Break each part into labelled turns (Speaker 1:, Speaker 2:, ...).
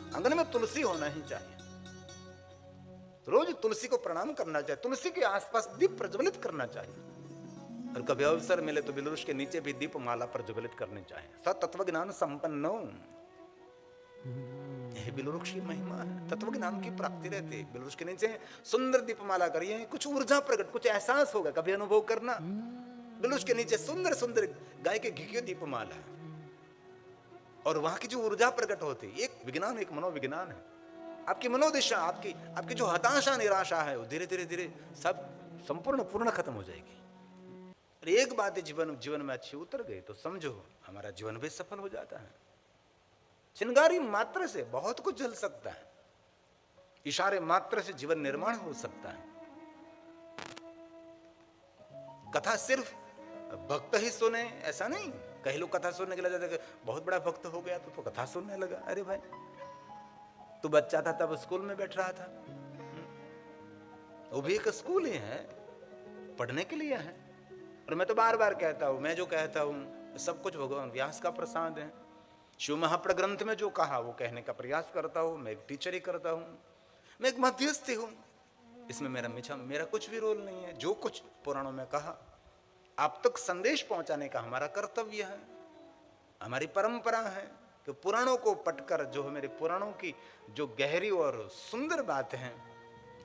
Speaker 1: आंगन में तुलसी होना ही चाहिए, रोज तुलसी को प्रणाम करना चाहिए, तुलसी के आसपास दीप प्रज्वलित करना चाहिए, और कभी अवसर मिले तो बिलवृक्ष के नीचे भी दीप माला प्रज्वलित करनी चाहिए। स तत्व ज्ञान संपन्नो, यह बिलवृक्ष की महिमा है, तत्व ज्ञान की प्राप्ति रहती है। बिलवृक्ष के नीचे सुंदर दीपमाला करिए, कुछ ऊर्जा प्रकट, कुछ एहसास होगा, कभी अनुभव करना। बिलवृक्ष के नीचे सुंदर सुंदर गाय के घी की दीपमाला, और वहां की जो ऊर्जा प्रकट होती है, एक विज्ञान, एक मनोविज्ञान है। आपकी मनोदिशा, आपकी आपकी जो हताशा निराशा है, वो धीरे धीरे धीरे सब संपूर्ण पूर्ण खत्म हो जाएगी। और एक बात जीवन में अच्छी उतर गई तो समझो हमारा जीवन भी सफल हो जाता है। चिंगारी मात्र से बहुत कुछ जल सकता है, इशारे मात्र से जीवन निर्माण हो सकता है। कथा सिर्फ भक्त ही सुने ऐसा नहीं। कई लोग कथा सुनने के लिए जाते, बहुत बड़ा भक्त हो गया तो कथा सुनने लगा। अरे भाई, तू बच्चा था तब स्कूल में बैठ रहा था, वो भी एक स्कूल ही है, पढ़ने के लिए है। और मैं तो बार बार कहता हूं, मैं जो कहता हूं सब कुछ भगवान व्यास का प्रसाद है। शिव महाप्र ग्रंथ में जो कहा वो कहने का प्रयास करता हूं। मैं एक टीचर ही करता हूं, मैं एक मध्यस्थी हूं, इसमें मेरा कुछ भी रोल नहीं है। जो कुछ पुराणों में कहा आप तक संदेश पहुंचाने का हमारा कर्तव्य है, हमारी परंपरा है कि पुराणों को पढ़कर जो मेरे पुराणों की जो गहरी और सुंदर बात है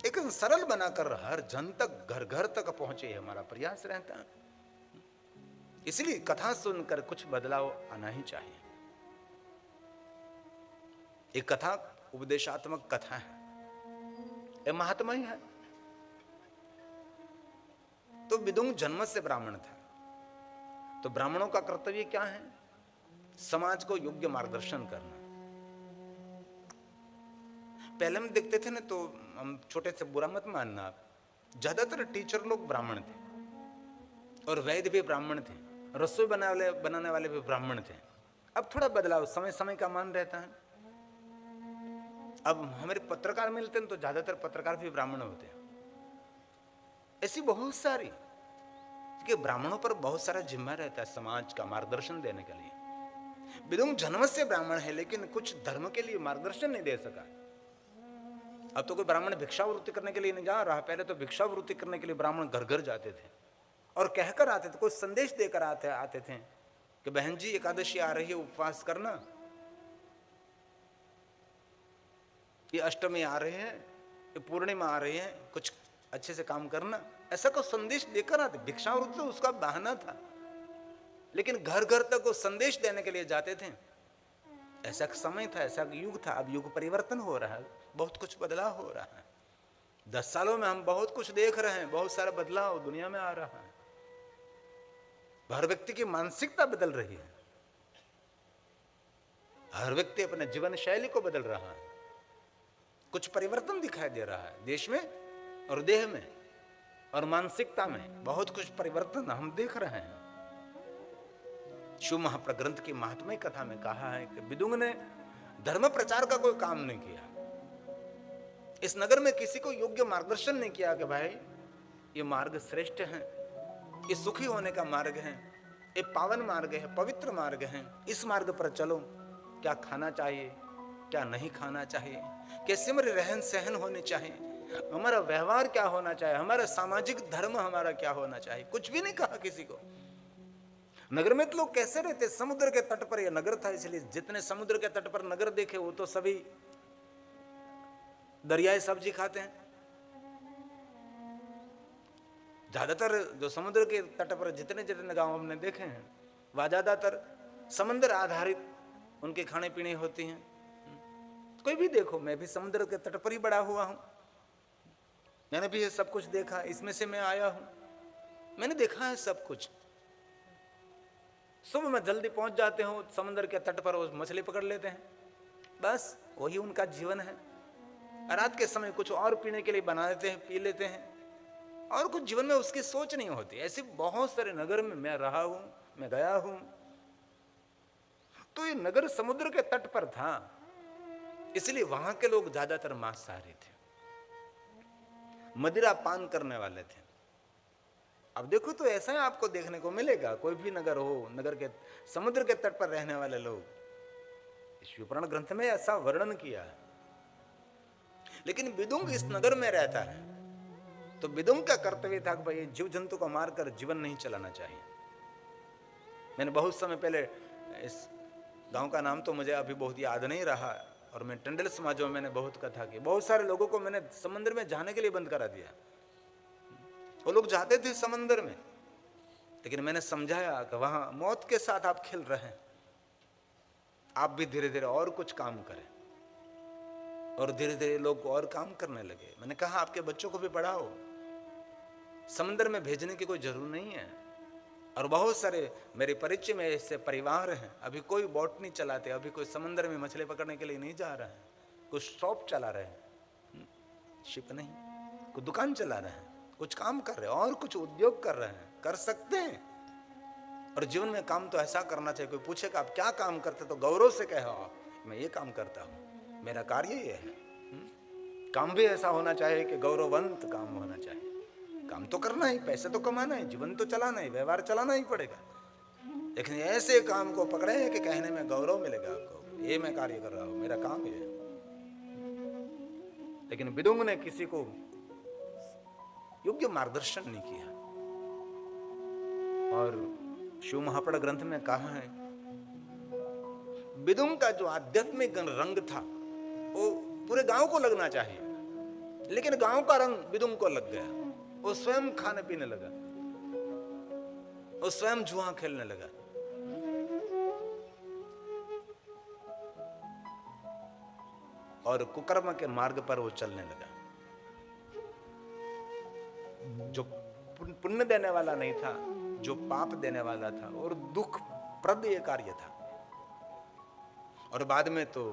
Speaker 1: एक सरल बनाकर हर जन तक, घर घर तक पहुंचे, हमारा प्रयास रहता है। इसलिए कथा सुनकर कुछ बदलाव आना ही चाहिए। एक कथा उपदेशात्मक कथा है, ये महात्मा ही है। तो विदुंग जन्म से ब्राह्मण था, तो ब्राह्मणों का कर्तव्य क्या है? समाज को योग्य मार्गदर्शन करना। पहले हम देखते थे ना, तो हम छोटे से बुरा मत मानना आप, ज्यादातर टीचर लोग ब्राह्मण थे और वैद्य भी ब्राह्मण थे, रसोई बनाने वाले भी ब्राह्मण थे। अब थोड़ा बदलाव, समय समय का मान रहता है। अब हमारे पत्रकार मिलते हैं तो ज्यादातर पत्रकार भी ब्राह्मण होते हैं। ऐसी बहुत सारी, क्योंकि ब्राह्मणों पर बहुत सारा जिम्मा रहता है समाज का मार्गदर्शन देने के लिए। विदुंग जन्म से ब्राह्मण है लेकिन कुछ धर्म के लिए मार्गदर्शन नहीं दे सका। अब तो कोई ब्राह्मण भिक्षावृत्ति करने के लिए नहीं जा रहा, पहले तो भिक्षावृत्ति करने के लिए ब्राह्मण घर घर जाते थे और कहकर आते थे, कोई संदेश देकर आते थे कि बहन जी एकादशी आ रही है, उपवास करना, ये अष्टमी आ रही है, ये पूर्णिमा आ रही है, कुछ अच्छे से काम करना, ऐसा कोई संदेश देकर आते। भिक्षावृत्ति तो उसका बहाना था, लेकिन घर घर तक वो संदेश देने के लिए जाते थे। ऐसा समय था, ऐसा युग था। अब युग परिवर्तन हो रहा है, बहुत कुछ बदलाव हो रहा है। 10 सालों में हम बहुत कुछ देख रहे हैं, बहुत सारा बदलाव दुनिया में आ रहा है। हर व्यक्ति की मानसिकता बदल रही है, हर व्यक्ति अपने जीवन शैली को बदल रहा है, कुछ परिवर्तन दिखाई दे रहा है देश में और देह में और मानसिकता में, बहुत कुछ परिवर्तन हम देख रहे हैं। शिव महाप्र ग्रंथ की महात्म्य कथा में कहा है कि विदुंग ने धर्म प्रचार का कोई काम नहीं किया, इस नगर में किसी को योग्य मार्गदर्शन नहीं किया कि भाई ये मार्ग श्रेष्ठ है, ये सुखी होने का मार्ग है, ये पावन मार्ग है, पवित्र मार्ग है, इस मार्ग पर चलो। क्या खाना चाहिए, क्या नहीं खाना चाहिए, कैसे हमारे रहन सहन होने चाहिए, हमारा व्यवहार क्या होना चाहिए, हमारा सामाजिक धर्म हमारा क्या होना चाहिए, कुछ भी नहीं कहा किसी को। नगर में तो लोग कैसे रहते, समुद्र के तट पर यह नगर था, इसलिए जितने समुद्र के तट पर नगर देखे वो तो सभी दरियाई सब्जी खाते हैं। ज्यादातर जो समुद्र के तट पर जितने जितने गांव हमने देखे हैं वह ज्यादातर समुद्र आधारित उनके खाने पीने होती हैं। कोई भी देखो, मैं भी समुद्र के तट पर ही बड़ा हुआ हूं, मैंने भी ये सब कुछ देखा, इसमें से मैं आया हूं, मैंने देखा है सब कुछ। सुबह में जल्दी पहुंच जाते हो समुद्र के तट पर, वो मछली पकड़ लेते हैं, बस वही उनका जीवन है। रात के समय कुछ और पीने के लिए बना लेते हैं, पी लेते हैं, और कुछ जीवन में उसकी सोच नहीं होती। ऐसे बहुत सारे नगर में मैं रहा हूं, मैं गया हूं। तो ये नगर समुद्र के तट पर था, इसलिए वहां के लोग ज्यादातर मांसाहारी थे, मदिरा पान करने वाले थे। अब देखो तो ऐसा है, आपको देखने को मिलेगा, कोई भी नगर हो, नगर के समुद्र के तट पर रहने वाले लोग शिवपुराण ग्रंथ में ऐसा वर्णन किया है। लेकिन विदुंग इस नगर में रहता है, तो विदुंग का कर्तव्य था कि भाई जीव जंतु को मारकर जीवन नहीं चलाना चाहिए। मैंने बहुत समय पहले, इस गांव का नाम तो मुझे अभी बहुत याद नहीं रहा, और मैं टंडल समाजों में मैंने बहुत कथा की। बहुत सारे लोगों को मैंने समंदर में जाने के लिए बंद करा दिया। वो लोग जाते थे समंदर में, लेकिन मैंने समझाया कि वहां मौत के साथ आप खेल रहे हैं, आप भी धीरे धीरे और कुछ काम करें। और धीरे धीरे लोग और काम करने लगे। मैंने कहा आपके बच्चों को भी पढ़ाओ, समंदर में भेजने की कोई जरूरत नहीं है। और बहुत सारे मेरे परिचय में ऐसे परिवार हैं, अभी कोई बोट नहीं चलाते, अभी कोई समंदर में मछली पकड़ने के लिए नहीं जा रहे हैं, कुछ शॉप चला रहे हैं, शिप नहीं, कुछ दुकान चला रहे हैं, कुछ काम कर रहे हैं, और कुछ उद्योग कर रहे हैं, कर सकते हैं। और जीवन में काम तो ऐसा करना चाहिए, कोई पूछेगा आप क्या काम करते तो गौरव से कहो मैं ये काम करता हूँ, मेरा कार्य ये है। काम भी ऐसा होना चाहिए कि गौरववंत काम होना चाहिए। काम तो करना ही, पैसे तो कमाना है, जीवन तो चलाना ही, व्यवहार चलाना ही पड़ेगा। लेकिन ऐसे काम को पकड़े हैं कि कहने में गौरव मिलेगा आपको, ये मैं कार्य कर रहा हूं, मेरा काम ये है। लेकिन विदुंग ने किसी को योग्य मार्गदर्शन नहीं किया। और शिव महापुराण ग्रंथ में कहा है, विदुंग का जो आध्यात्मिक रंग था वो पूरे गांव को लगना चाहिए, लेकिन गांव का रंग विदुंग को लग गया। वो स्वयं खाने पीने लगा, वो स्वयं जुआ खेलने लगा। और कुकर्म के मार्ग पर वो चलने लगा। जो पुण्य देने वाला नहीं था, जो पाप देने वाला था, और दुख प्रद ये कार्य था। और बाद में तो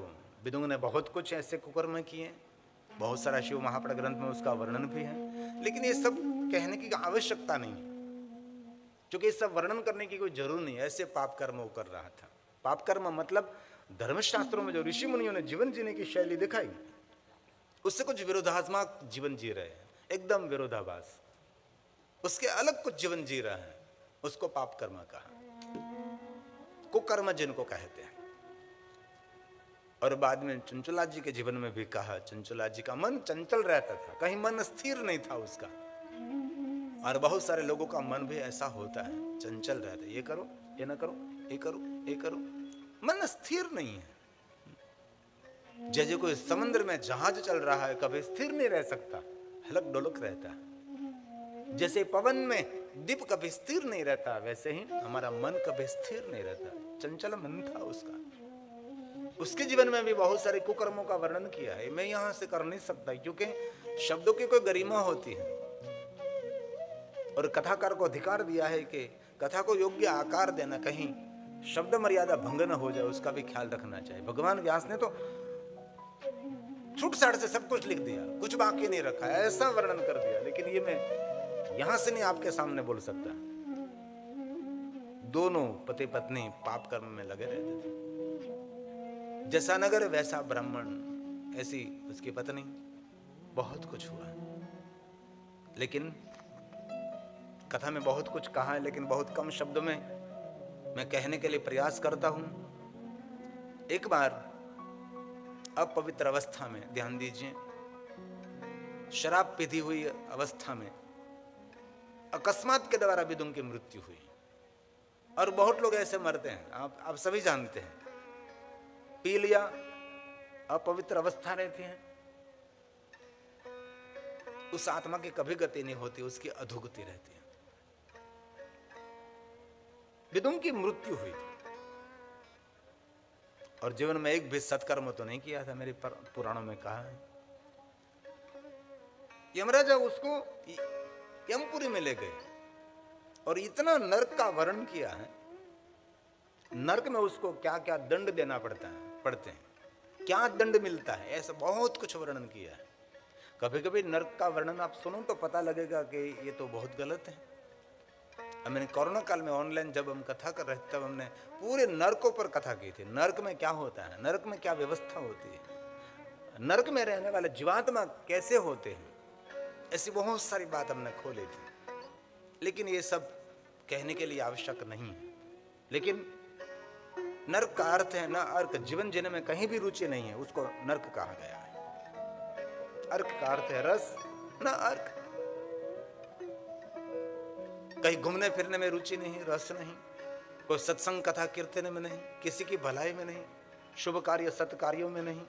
Speaker 1: विदुंग ने बहुत कुछ ऐसे कुकर्म किए, बहुत सारा शिव महापुराण ग्रंथ में उसका वर्णन भी है। लेकिन ये सब कहने की आवश्यकता नहीं है, क्योंकि ये सब वर्णन करने की कोई जरूरत नहीं है। ऐसे पाप कर्म वो कर रहा था। पाप कर्म मतलब धर्मशास्त्रों में जो ऋषि मुनियों ने जीवन जीने की शैली दिखाई, उससे कुछ विरोधात्मक जीवन जी रहे हैं, एकदम विरोधाभास, उसके अलग कुछ जीवन जी रहा है, उसको पाप कर्म कहा, कुकर्म जिनको कहते हैं। और बाद में चंचला जी के जीवन में भी कहा, चंचला जी का मन चंचल रहता था, कहीं मन स्थिर नहीं था उसका। और बहुत सारे लोगों का मन भी ऐसा होता है, चंचल रहता है, ये करो, ये ना करो, ये करो, ये करो, मन स्थिर नहीं है। जैसे कोई समुद्र में जहाज चल रहा है, कभी स्थिर नहीं रह सकता, हलक डोलक रहता है। जैसे पवन में दीप कभी स्थिर नहीं रहता, वैसे ही हमारा मन कभी स्थिर नहीं रहता, चंचल मन था उसका। उसके जीवन में भी बहुत सारे कुकर्मों का वर्णन किया है, मैं यहां से कर नहीं सकता, क्योंकि शब्दों की कोई गरिमा होती है। और कथाकार को अधिकार दिया है कि कथा को योग्य आकार देना, कहीं शब्द मर्यादा भंग न हो जाए, उसका भी ख्याल रखना चाहिए। भगवान व्यास ने तो छूट छाट से सब कुछ लिख दिया, कुछ बाकी नहीं रखा, ऐसा वर्णन कर दिया। लेकिन ये मैं यहां से नहीं आपके सामने बोल सकता। दोनों पति पत्नी पाप कर्म में लगे रहते थे। जैसा नगर वैसा ब्राह्मण, ऐसी उसकी पत्नी, बहुत कुछ हुआ। लेकिन कथा में बहुत कुछ कहा है, लेकिन बहुत कम शब्दों में मैं कहने के लिए प्रयास करता हूं। एक बार अपवित्र अवस्था में, ध्यान दीजिए, शराब पीती हुई अवस्था में अकस्मात के द्वारा विदुंग की मृत्यु हुई। और बहुत लोग ऐसे मरते हैं, आप सभी जानते हैं, पी लिया, अपवित्र अवस्था रहती है, उस आत्मा की कभी गति नहीं होती, उसकी अधोगति रहती है। विदुंग की मृत्यु हुई और जीवन में एक भी सत्कर्म तो नहीं किया था, मेरे पुराणों में कहा है। यमराजा उसको यमपुरी में ले गए और इतना नरक का वर्णन किया है। नरक में उसको क्या क्या दंड देना पड़ते हैं, क्या दंड मिलता है, ऐसा बहुत कुछ वर्णन किया है। कभी कभी नरक का वर्णन आप सुनो तो पता लगेगा कि ये तो बहुत गलत है। मैंने कोरोना काल में ऑनलाइन जब हम कथा कर रहे थे, तब हमने पूरे नरकों पर कथा की थी। नरक में क्या होता है, नरक में क्या व्यवस्था होती है, नरक में रहने वाले जीवात्मा कैसे होते हैं, ऐसी बहुत सारी बात हमने खोली थी। लेकिन ये सब कहने के लिए आवश्यक नहीं है। लेकिन नर्क का अर्थ है न अर्क, जीवन जीने में कहीं भी रुचि नहीं है उसको नर्क कहा गया है। अर्क का अर्थ है रस, न अर्क। कहीं घूमने फिरने में रुचि नहीं, रस नहीं, कोई सत्संग कथा कीर्तन में नहीं, किसी की भलाई में नहीं, शुभ कार्य सत्कार्यों में नहीं,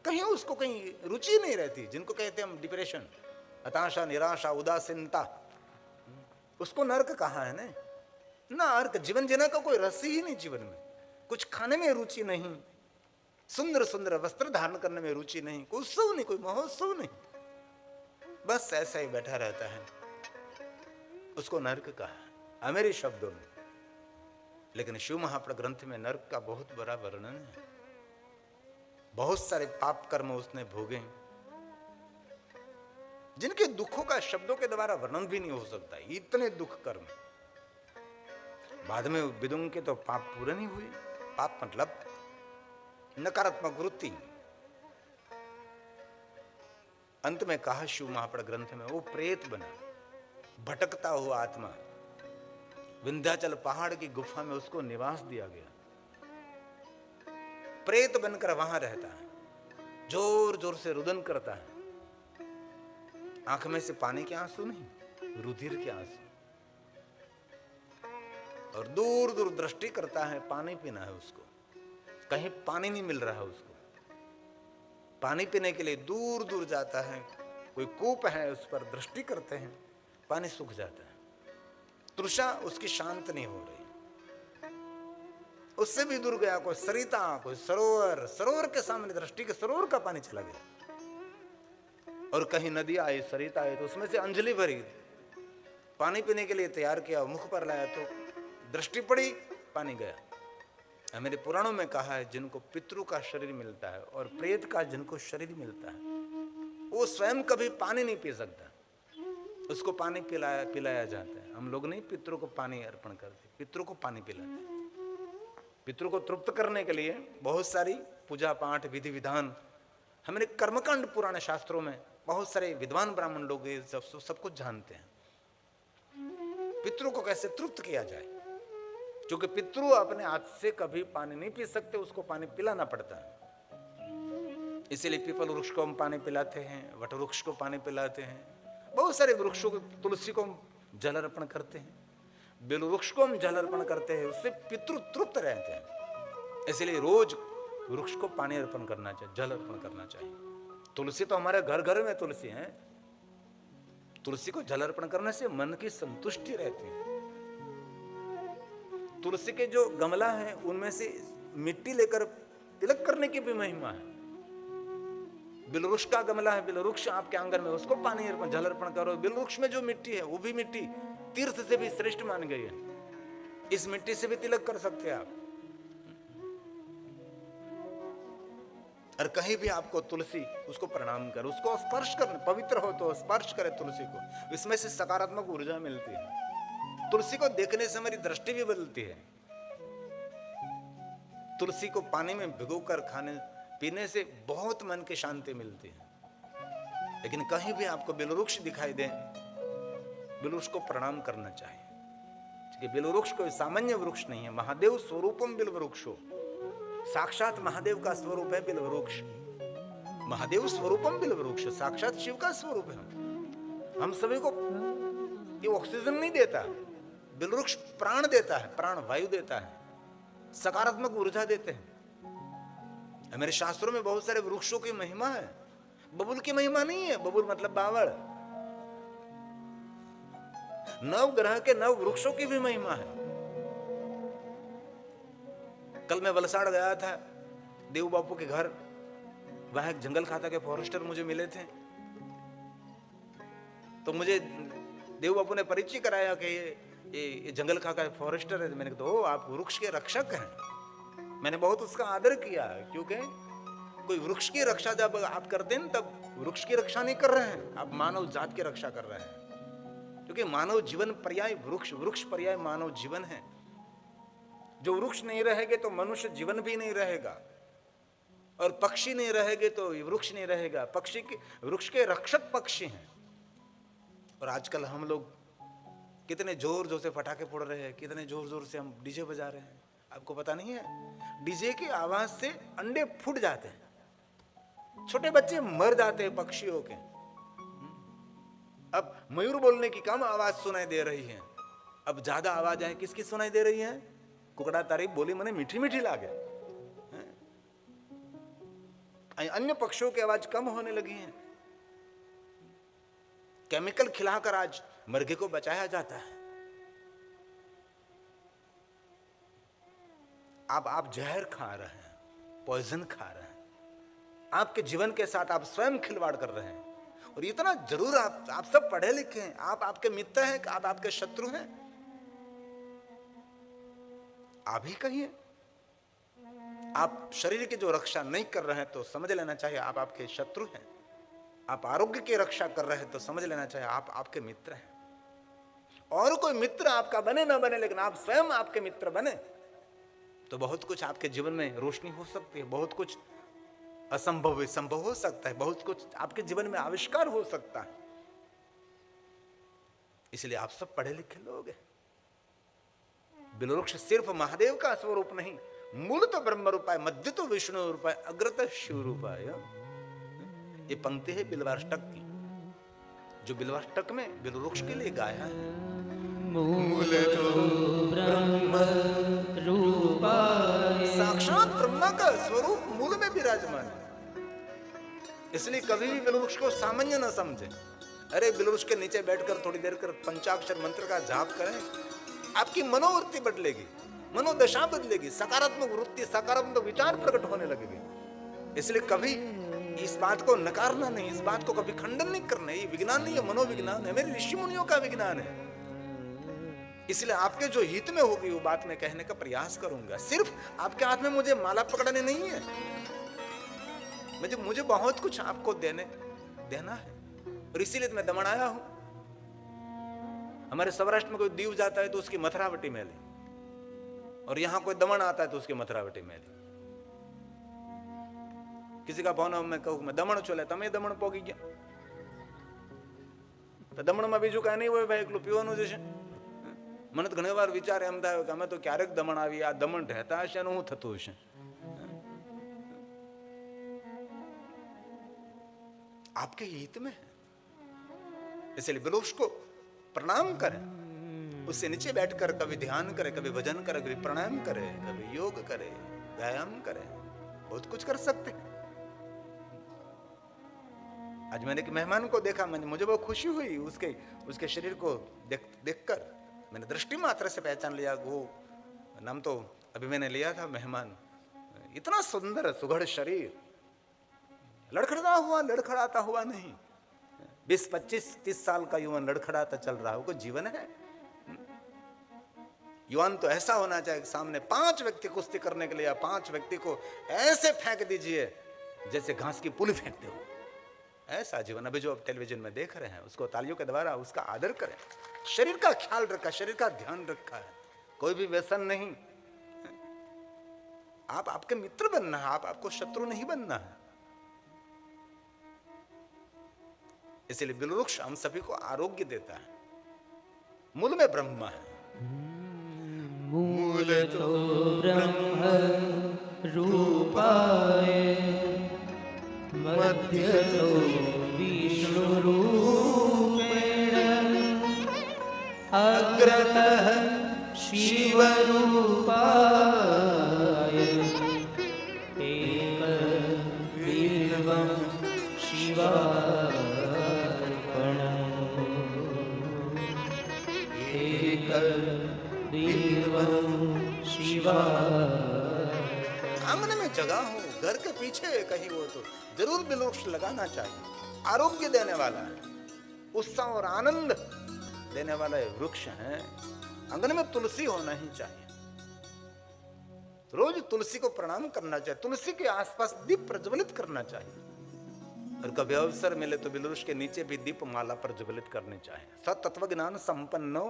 Speaker 1: कहीं उसको कहीं रुचि नहीं रहती। जिनको कहते हैं हम डिप्रेशन, हताशा, निराशा, उदासीनता, उसको नर्क कहा है ना अर्क। जीवन जीने का कोई रस ही नहीं जीवन में, कुछ खाने में रुचि नहीं, सुंदर सुंदर वस्त्र धारण करने में रुचि नहीं, कोई उत्सव नहीं, कोई महोत्सव नहीं, बस ऐसा ही बैठा रहता है, उसको नर्क कहा है मेरे शब्दों में। लेकिन शिव महापुराण ग्रंथ में नर्क का बहुत बड़ा वर्णन है। बहुत सारे पाप कर्म उसने भोगे जिनके दुखों का शब्दों के द्वारा वर्णन भी नहीं हो सकता, इतने दुख कर्म। बाद में विदुं के तो पाप पूरे नहीं हुए। पाप मतलब नकारात्मक वृत्ति। अंत में कहा शिव महापुराण ग्रंथ में, वो प्रेत बना, भटकता हुआ आत्मा, विंध्याचल पहाड़ की गुफा में उसको निवास दिया गया। प्रेत बनकर वहां रहता है, जोर जोर से रुदन करता है, आंख में से पानी के आंसू नहीं, रुधिर के आंसू, और दूर दूर दृष्टि करता है, पानी पीना है उसको, कहीं पानी नहीं मिल रहा है उसको, पानी पीने के लिए दूर दूर जाता है, कोई कूप है उस पर दृष्टि करते हैं, पानी सूख जाता है, तृषा उसकी शांत नहीं हो रही। उससे भी दूर गया, कोई सरिता, कोई सरोवर, सरोवर के सामने दृष्टि के सरोवर का पानी चला गया, और कहीं नदी आई, सरिता आई, तो उसमें से अंजलि भरी, पानी पीने के लिए तैयार किया, मुख पर लाया तो दृष्टि पड़ी, पानी गया। मेरे पुराणों में कहा है, जिनको पितरों का शरीर मिलता है और प्रेत का जिनको शरीर मिलता है, वो स्वयं कभी पानी नहीं पी सकता, उसको पानी पिलाया जाता है। हम लोग नहीं पितरों को पानी अर्पण करते, पितरों को पानी पिलाते हैं। पितरों को तृप्त करने के लिए बहुत सारी पूजा पाठ विधि विधान, हमारे कर्मकांड पुराने शास्त्रों में बहुत सारे विद्वान ब्राह्मण लोग सब कुछ जानते हैं, पितरों को कैसे तृप्त किया जाए। क्योंकि पितृ अपने हाथ से कभी पानी नहीं पी सकते, उसको पानी पिलाना पड़ता है। इसीलिए पीपल वृक्ष को हम पानी पिलाते हैं, वट वृक्ष को पानी पिलाते हैं, बहुत सारे वृक्षों को, तुलसी को हम जल अर्पण करते हैं, बेल वृक्ष को हम जल अर्पण करते हैं, उससे पितृ तृप्त रहते हैं। इसलिए रोज वृक्ष को पानी अर्पण करना चाहिए, जल अर्पण करना चाहिए। तुलसी तो हमारे घर घर में तुलसी है, तुलसी को जल अर्पण करने से मन की संतुष्टि रहती है। तुलसी के जो गमला है उनमें से मिट्टी लेकर तिलक करने की भी महिमा है। बिलवृक्ष का गमला है, बिलवृक्ष आपके आंगन में, उसको पानी अर्पण, जल अर्पण करो। बिलवृक्ष में जो मिट्टी है वो भी मिट्टी तीर्थ से भी श्रेष्ठ मान गई है, इस मिट्टी से भी तिलक कर सकते हैं आप। और कहीं भी आपको तुलसी, उसको प्रणाम कर, उसको स्पर्श कर, पवित्र हो तो स्पर्श करे तुलसी को, इसमें से सकारात्मक ऊर्जा मिलती है। तुलसी को देखने से हमारी दृष्टि भी बदलती है। तुलसी को पानी में भिगोकर खाने पीने से बहुत मन की शांति मिलती है। लेकिन कहीं भी आपको बिलवृक्ष दिखाई दे, बिलवृक्ष को प्रणाम करना चाहिए, क्योंकि बिलवृक्ष कोई सामान्य वृक्ष नहीं है। महादेव स्वरूपम बिलवृक्षो, साक्षात महादेव का स्वरूप है बिलवृक्ष। महादेव स्वरूपम बिलवृक्ष, साक्षात शिव का स्वरूप है। हम सभी को ये ऑक्सीजन नहीं देता, बिलवृक्ष प्राण देता है, प्राण वायु देता है, सकारात्मक ऊर्जा देते हैं। मेरे शास्त्रों में बहुत सारे वृक्षों की महिमा है। बबुल की महिमा नहीं है, बबुल मतलब बावड़। नव ग्रह के नव वृक्षों की भी महिमा है। कल मैं वलसाड़ गया था देव बापू के घर, वहां एक जंगल खाता के फॉरेस्टर मुझे मिले थे, तो मुझे देव बापू ने परिचय कराया कि ये जंगल खाका फॉरेस्टर है। मैंने कहा, ओ आप वृक्ष के रक्षक हैं। मैंने बहुत उसका आदर किया, क्योंकि कोई वृक्ष की रक्षा जब आप करते हैं तब वृक्ष की रक्षा नहीं कर रहे हैं, आप मानव जात की रक्षा कर रहे हैं। क्योंकि मानव जीवन पर्याय वृक्ष, वृक्ष पर्याय मानव जीवन है। जो वृक्ष नहीं रहेंगे तो मनुष्य जीवन भी नहीं रहेगा, और पक्षी नहीं रहेंगे तो वृक्ष नहीं रहेगा। पक्षी के, वृक्ष के रक्षक पक्षी हैं। और आजकल हम लोग कितने जोर जोर से पटाखे फोड़ रहे हैं, कितने जोर जोर से हम डीजे बजा रहे हैं। आपको पता नहीं है? डीजे की आवाज से अंडे फूट जाते हैं, छोटे बच्चे मर जाते हैं पक्षियों के। अब मयूर बोलने की कम आवाज सुनाई दे रही है, अब ज्यादा आवाजें किसकी सुनाई दे रही है? कुकड़ा तारीफ बोली मने मीठी मीठी लागे। अन्य पक्षियों की आवाज कम होने लगी है। केमिकल खिलाकर आज मुर्गे को बचाया जाता है। आप जहर खा रहे हैं, पॉइजन खा रहे हैं, आपके जीवन के साथ आप स्वयं खिलवाड़ कर रहे हैं। और इतना जरूर आप सब पढ़े लिखे हैं, आप आपके मित्र हैं, आप आपके शत्रु हैं? आप ही कहिए। आप शरीर की जो रक्षा नहीं कर रहे हैं तो समझ लेना चाहिए आप आपके शत्रु हैं। आप आरोग्य की रक्षा कर रहे हैं तो समझ लेना चाहिए आप आपके मित्र हैं। और कोई मित्र आपका बने ना बने, लेकिन आप स्वयं आपके मित्र बने तो बहुत कुछ आपके जीवन में रोशनी हो सकती है, बहुत कुछ असंभव संभव हो सकता है, बहुत कुछ आपके जीवन में आविष्कार हो सकता है। इसलिए आप सब पढ़े लिखे लोग हैं। बिलवृक्ष सिर्फ महादेव का स्वरूप नहीं, मूल तो ब्रह्म रूप है, मध्य तो विष्णु रूप है, अग्रत शिव रूप है। ये पंक्ति है बिल्वाष्टक की, जो बिल्वाष्टक में बिलवृक्ष के लिए गाया है। मूल तो ब्रह्म रूपाय, साक्षात ब्रह्मा का स्वरूप मूल में विराजमान है। इसलिए कभी भी बिलवृक्ष को सामान्य न समझे। अरे बिलवृक्ष के नीचे बैठकर थोड़ी देर कर पंचाक्षर मंत्र का जाप करें, आपकी मनोवृत्ति बदलेगी, मनोदशा बदलेगी, सकारात्मक वृत्ति, सकारात्मक विचार प्रकट होने लगेगी। इसलिए कभी इस बात को नकारना नहीं, इस बात को कभी खंडन नहीं करना। ये विज्ञान नहीं है, मनोविज्ञान है, मेरे ऋषि मुनियों का विज्ञान है। इसलिए आपके जो हित में होगी वो बात मैं कहने का प्रयास करूंगा। सिर्फ आपके हाथ में मुझे माला पकड़ने नहीं है, मुझे बहुत कुछ आपको देना है। और इसीलिए मैं दमन आया हूं। हमारे सौराष्ट्र में कोई दीव जाता है तो उसकी मथुरावटी मेली, और यहां कोई दमन आता है तो उसकी मथुरावटी मेली। किसी का भावना मैं कहूं मैं दमन चले तमे दमन पोगी गया तो दमन में बीजू कहीं नहीं हो भाई, एकલું પીવાનું જ છે। મને તો ઘણી વાર વિચાર એમ થાય કે અમે તો ક્યારેક દમણ આવી, આ દમણ રહેતા હશે અને શું થતું હશે। आपके हित में है, इसलिए बिलवृक्ष को प्रणाम करें, उससे नीचे बैठकर कभी ध्यान करे, कभी भजन करे, कभी प्राणायाम करे, कभी योग करे, व्यायाम करे, बहुत कुछ कर सकते हैं। आज मैंने एक मेहमान को देखा, मुझे बहुत खुशी हुई उसके शरीर को देखकर। मैंने दृष्टि मात्र से पहचान लिया। वो नाम तो अभी मैंने लिया था मेहमान, इतना सुंदर सुघड़ शरीर, लड़खड़ाता हुआ नहीं। 20, 25, 30 साल का युवान लड़खड़ाता चल रहा है, वो जीवन है। युवान तो ऐसा होना चाहिए, सामने 5 व्यक्ति कुश्ती करने के लिए, 5 व्यक्ति को ऐसे फेंक दीजिए जैसे घास की पुली फेंकते हो, ऐसा जीवन। अभी जो आप टेलीविजन में देख रहे हैं उसको तालियों के द्वारा उसका आदर करें। शरीर का ख्याल रखा, शरीर का ध्यान रखा है, कोई भी व्यसन नहीं। आप आपके मित्र बनना है, आपको शत्रु नहीं बनना है। इसलिए बिलवृक्ष हम सभी को आरोग्य देता है। मूल में ब्रह्म है, मूल तो ब्रह्म रूपाय, मध्य तो विष्णु रूपेण, अग्रतः शिव रूपाय, एक बिल्वं आंगन में जगह हो, घर के पीछे कहीं हो तो जरूर बिलवृक्ष लगाना चाहिए। आरोग्य देने वाला है, उत्साह और आनंद देने वाला ये वृक्ष है। आंगन में तुलसी होना ही चाहिए, रोज तुलसी को प्रणाम करना चाहिए, तुलसी के आसपास दीप प्रज्वलित करना चाहिए। और कभी अवसर मिले तो बिलवृक्ष के नीचे भी दीप माला प्रज्वलित करनी चाहिए। सतत्व ज्ञान संपन्नो,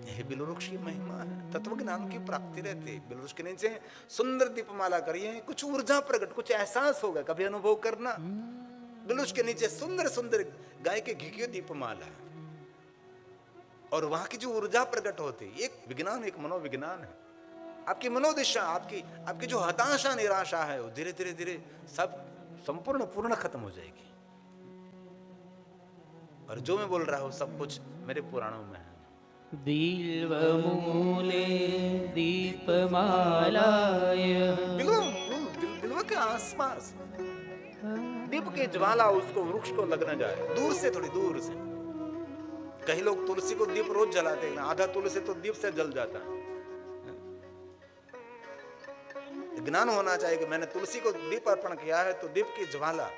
Speaker 1: यही बिलवृक्ष की महिमा है। तत्व ज्ञान की प्राप्ति रहती है। बिलवृक्ष के नीचे सुंदर दीपमाला करिए, कुछ ऊर्जा प्रकट, कुछ एहसास होगा, कभी अनुभव करना। बिलवृक्ष के नीचे सुंदर सुंदर गाय के घी की दीपमाला, और वहां की जो ऊर्जा प्रकट होती है, एक विज्ञान, एक मनोविज्ञान है। आपकी मनोदिशा, आपकी जो हताशा निराशा है, वो धीरे धीरे धीरे सब संपूर्ण पूर्ण खत्म हो जाएगी। और जो मैं बोल रहा हूं सब कुछ मेरे पुराणों में है।
Speaker 2: बिल्वमूले दीपमालाय,
Speaker 1: बिल्व के आसपास दीप की ज्वाला उसको वृक्ष को लग न जाए, दूर से, थोड़ी दूर से। कई लोग तुलसी को दीप रोज जलाते हैं, आधा तुलसी तो दीप से जल जाता है। ज्ञान होना चाहिए कि मैंने तुलसी को दीप अर्पण किया है तो दीप की ज्वाला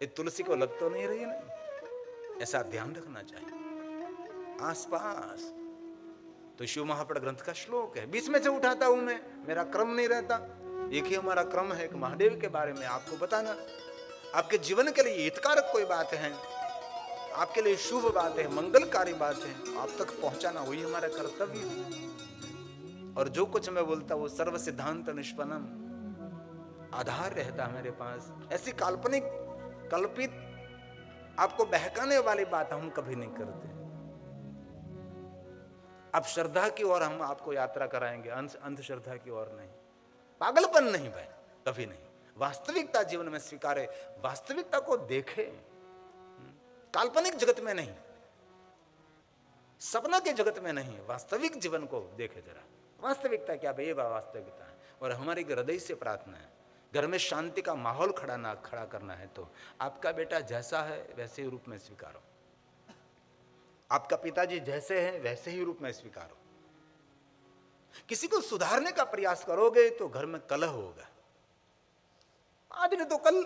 Speaker 1: ये तुलसी को लग तो नहीं रही है ना, ऐसा ध्यान रखना चाहिए आसपास। तो शिव महापड़ ग्रंथ का श्लोक है, बीच में से उठाता हूं मैं, मेरा क्रम नहीं रहता। एक ही हमारा क्रम है कि महादेव के बारे में आपको बताना, आपके जीवन के लिए हितकारक कोई बात है, आपके लिए शुभ बात है, मंगलकारी बात है, आप तक पहुंचाना वही हमारा कर्तव्य है। और जो कुछ मैं बोलता वो सर्व सिद्धांत निष्पन्नम आधार रहता है मेरे पास। ऐसी काल्पनिक कल्पित आपको बहकाने वाली बात हम कभी नहीं करते। अब श्रद्धा की ओर हम आपको यात्रा कराएंगे, अंधश्रद्धा की ओर नहीं, पागलपन नहीं भाई, कभी नहीं। वास्तविकता जीवन में स्वीकारे, वास्तविकता को देखे, काल्पनिक जगत में नहीं, सपना के जगत में नहीं, वास्तविक जीवन को देखे जरा। वास्तविकता क्या भाई? ये वास्तविकता है। और हमारी हृदय से प्रार्थना है, घर में शांति का माहौल खड़ा करना है तो आपका बेटा जैसा है वैसे ही रूप में स्वीकारो, आपका पिताजी जैसे हैं वैसे ही रूप में स्वीकारो। किसी को सुधारने का प्रयास करोगे तो घर में कलह होगा। आज नहीं तो कल